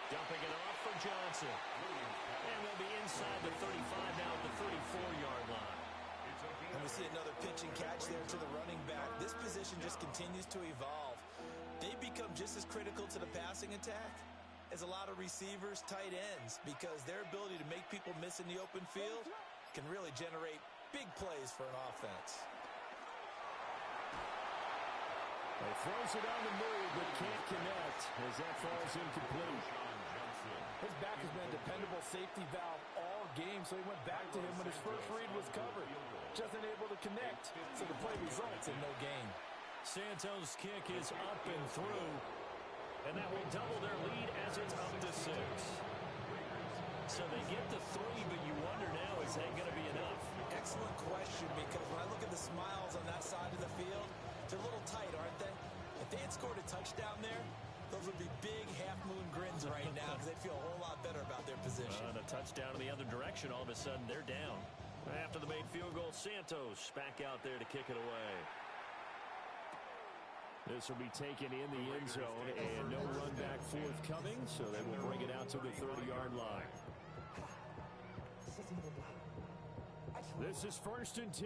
Dumping it off for Johnson. And they'll be inside the 35 now at the 34-yard line. And we see another pitch and catch there to the running back. This position just continues to evolve. They become just as critical to the passing attack as a lot of receivers, tight ends, because their ability to make people miss in the open field can really generate big plays for an offense. He throws it on the move, but can't connect as that falls incomplete. His back has been a dependable safety valve all game, so he went back to him when his first read was covered. Just unable to connect, so the play results in no gain. Santos' kick is up and through, and that will double their lead as it's up to 6. So they get the 3, but you wonder now, is that going to be enough? Excellent question, because when I look at the smiles on that side of the field, they're a little tight, aren't they? If they had scored a touchdown there, those would be big half-moon grins right now because they'd feel a whole lot better about their position. And a touchdown in the other direction, all of a sudden they're down. After the made field goal, Santos back out there to kick it away. This will be taken in the end zone, and no run back forthcoming, so they will bring it out to the 30-yard line. This is 1st and 10.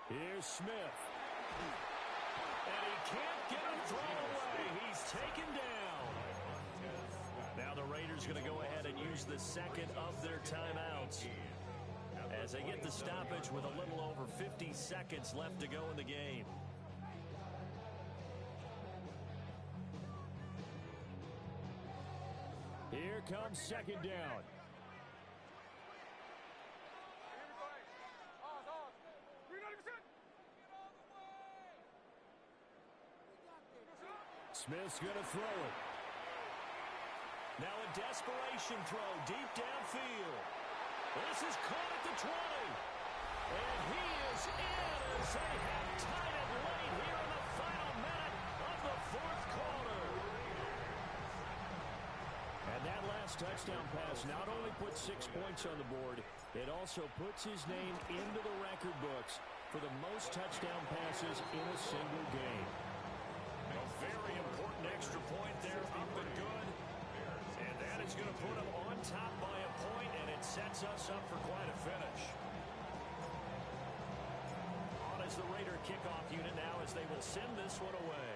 Here's Smith. And he can't get a throw away. He's taken down. Now the Raiders going to go ahead and use the second of their timeouts as they get the stoppage with a little over 50 seconds left to go in the game. Here comes second down. Smith's going to throw it. Now a desperation throw deep downfield. This is caught at the 20. And he is in as they have tied it late here in the final minute of the fourth quarter. And that last touchdown pass not only puts 6 points on the board, it also puts his name into the record books for the most touchdown passes in a single game. A very important extra point there, up and good. And that is going to put him on top by a point, and it sets us up for quite a finish. On is the Raider kickoff unit now as they will send this one away.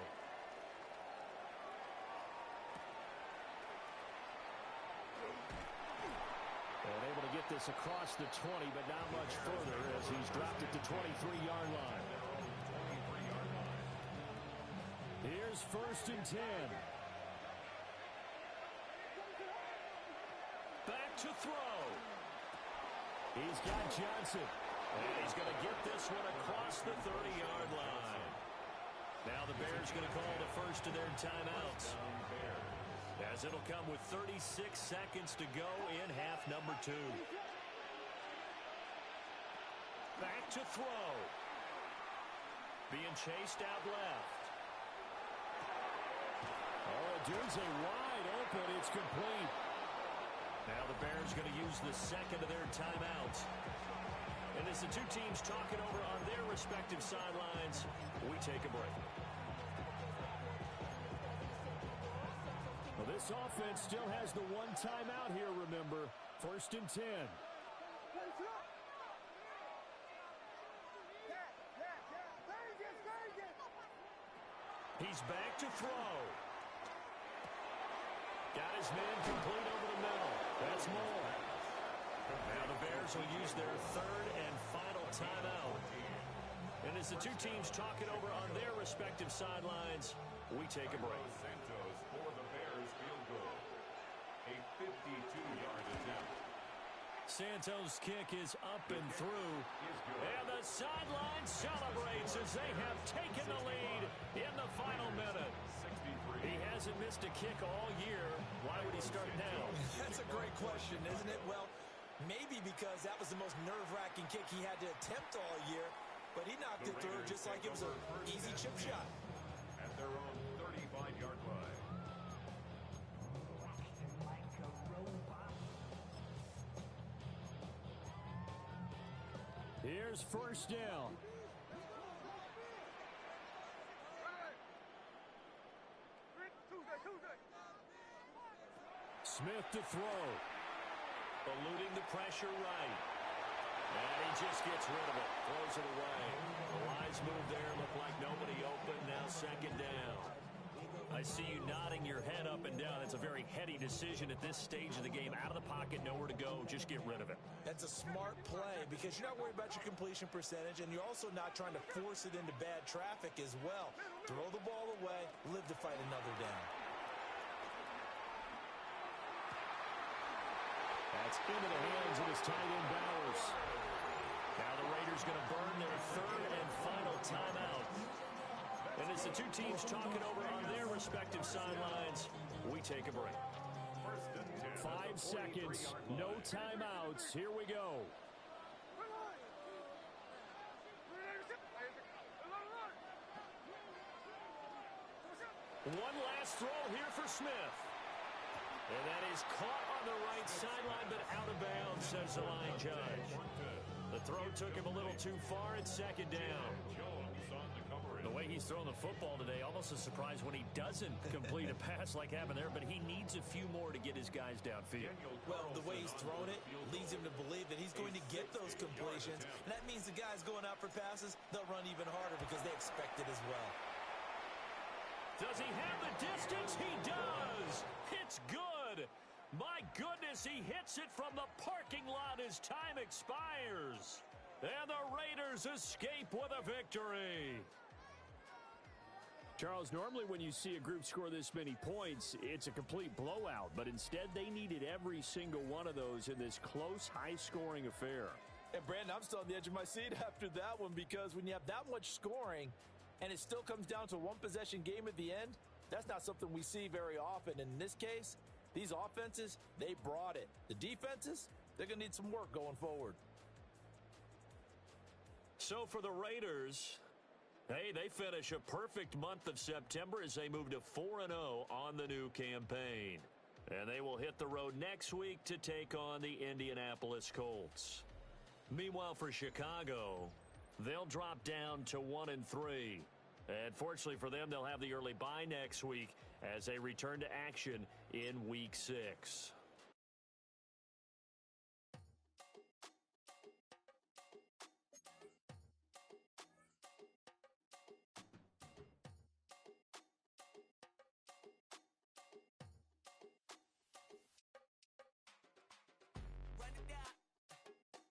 And able to get this across the 20, but not much further as he's dropped it to 23-yard line. Here's 1st and 10. Back to throw. He's got Johnson. And he's going to get this one across the 30-yard line. Now the Bears going to call the first of their timeouts, as it'll come with 36 seconds to go in half number 2. Back to throw. Being chased out left. Oh, Odunze wide open. It's complete. Now the Bears going to use the second of their timeouts. And as the two teams talking over on their respective sidelines, we take a break. Well, this offense still has the one timeout here, remember. 1st and 10. He's back to throw. Got his man complete over the middle. That's more. Now the Bears will use their 3rd and final timeout. And as the two teams talking over on their respective sidelines, we take a break. Santos for the Bears field goal. A 52-yard attempt. Santos' kick is up and through. And the sideline celebrates as they have taken the lead in the final minute. He hasn't missed a kick all year. Why would he start now? That's a great question, isn't it? Well, maybe because that was the most nerve-wracking kick he had to attempt all year, but he knocked it through just like it was an easy chip shot. At their own 35-yard line. Here's 1st down. Smith to throw. Eluding the pressure right. And he just gets rid of it. Throws it away. The wise move there. Looked like nobody open. Now 2nd down. I see you nodding your head up and down. It's a very heady decision at this stage of the game. Out of the pocket, nowhere to go. Just get rid of it. That's a smart play because you're not worried about your completion percentage, and you're also not trying to force it into bad traffic as well. Throw the ball away, live to fight another down. That's into the hands of his tight end Bowers. Now the Raiders going to burn their 3rd and final timeout. And as the two teams talking over on their respective sidelines, we take a break. 5 seconds, no timeouts. Here we go. One last throw here for Smith. And that is caught on the right sideline, but out of bounds, says the line judge. The throw took him a little too far at 2nd down. The way he's thrown the football today, almost a surprise when he doesn't complete a pass like happened there, but he needs a few more to get his guys downfield. Well, the way he's thrown it leads him to believe that he's going to get those completions, and that means the guys going out for passes, they'll run even harder because they expect it as well. Does he have the distance? He does! It's good! My goodness, he hits it from the parking lot as time expires. And the Raiders escape with a victory. Charles, normally when you see a group score this many points, it's a complete blowout. But instead, they needed every single one of those in this close, high-scoring affair. And, Brandon, I'm still on the edge of my seat after that one because when you have that much scoring and it still comes down to a one-possession game at the end, that's not something we see very often. And in this case, these offenses, they brought it. The defenses, they're going to need some work going forward. So for the Raiders, hey, they finish a perfect month of September as they move to 4-0 on the new campaign. And they will hit the road next week to take on the Indianapolis Colts. Meanwhile, for Chicago, they'll drop down to 1-3. And fortunately for them, they'll have the early bye next week as they return to action in Week 6.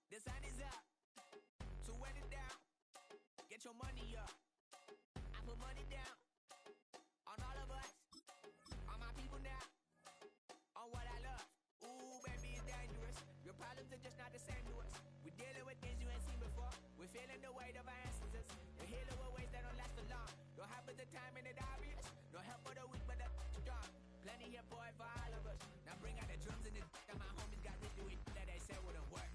The sun is up, so run it down, get your money up, I put money down, on all of us, on my people now, on what I love, ooh baby it's dangerous, your problems are just not the same to us, we're dealing with things you ain't seen before, we're feeling the weight of our ancestors, we're healing with ways that don't last for long, don't happen the time and it obvious, no help for the weak but the strong, plenty here boy for all of us, now bring out the drums and the and my homies got rich doing that they said wouldn't work.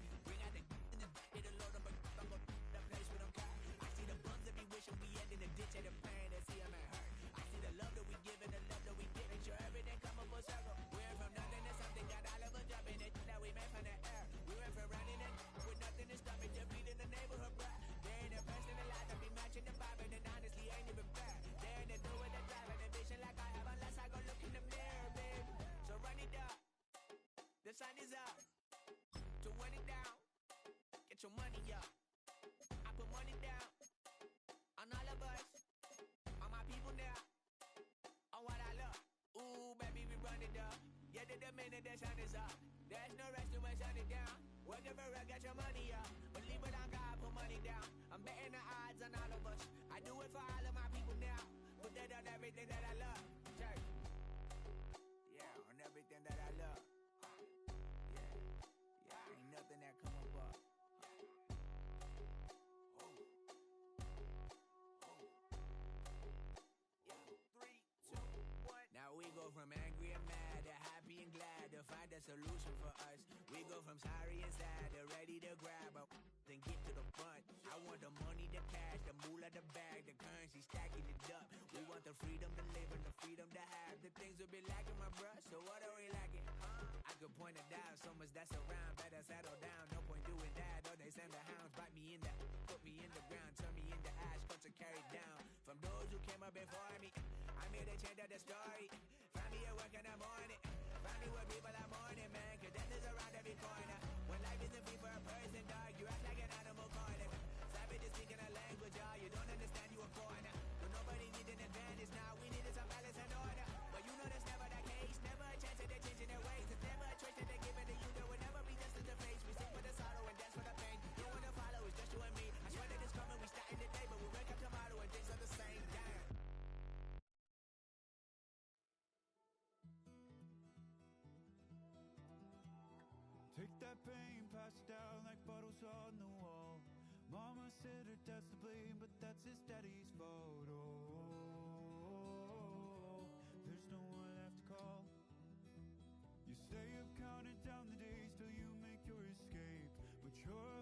Ditch the pain and see them at hurt. I see the love that we give and the love that we give. Make sure everything come up full circle. We went from nothing to something, got all of us dropping it that we made from the air. We went from running it with nothing to stop it, just beating the neighborhood, bruh. There ain't a person alive that be matching the vibe, and honestly ain't even fair. There ain't a do with the drive and a vision like I have unless I go look in the mirror, babe. So run it up. The sun is up. To run it down. Get your money up. I put money down. On all of us, on my people now, on what I love. Ooh, baby, we run it up. Yeah, the minute the sun is up, there's no rest to shut it down. Working for real, get your money up. Believe it on God, put money down. I'm betting the odds on all of us. I do it for all of my people now. Put that on everything that I love. Church. Yeah, on everything that I love. Yeah, ain't nothing that come up. From angry and mad to happy and glad to find a solution for us. We go from sorry and sad to ready to grab up and get to the front. I want the money, the cash, the moolah, the bag, the currency, stacking it up. We want the freedom to live and the freedom to have. The things will be lacking, my bruh, so what are we lacking? I could point it down, so much that's around. Better settle down, no point doing that. Or they send the hounds, bite me in the, put me in the ground, turn me into ash, culture carried down. From those who came up before me, I'm here to change the story. Find me at work in the morning. Find me where people are mourning, man. Cause death is around every corner. When life isn't free for a person, dog, you act like an animal corner. Savage is speaking a language, y'all. You don't understand, you a foreigner. But nobody needs an advantage now. We needed some balance and order. But you know that's never the case. Never a chance that they're changing their ways. It's never a choice that they're giving to you. There will never be justice to face. We sing for the sorrow and dance for the pain. No one to follow, it's just you and me. I swear that it's coming. We starting today, but we wake up tomorrow and things are the same. Damn. Take that pain, pass it down like bottles on the wall. Mama said her dad's to blame, but that's his daddy's fault. Oh, there's no one left to call. You stay up counting down the days till you make your escape, but you're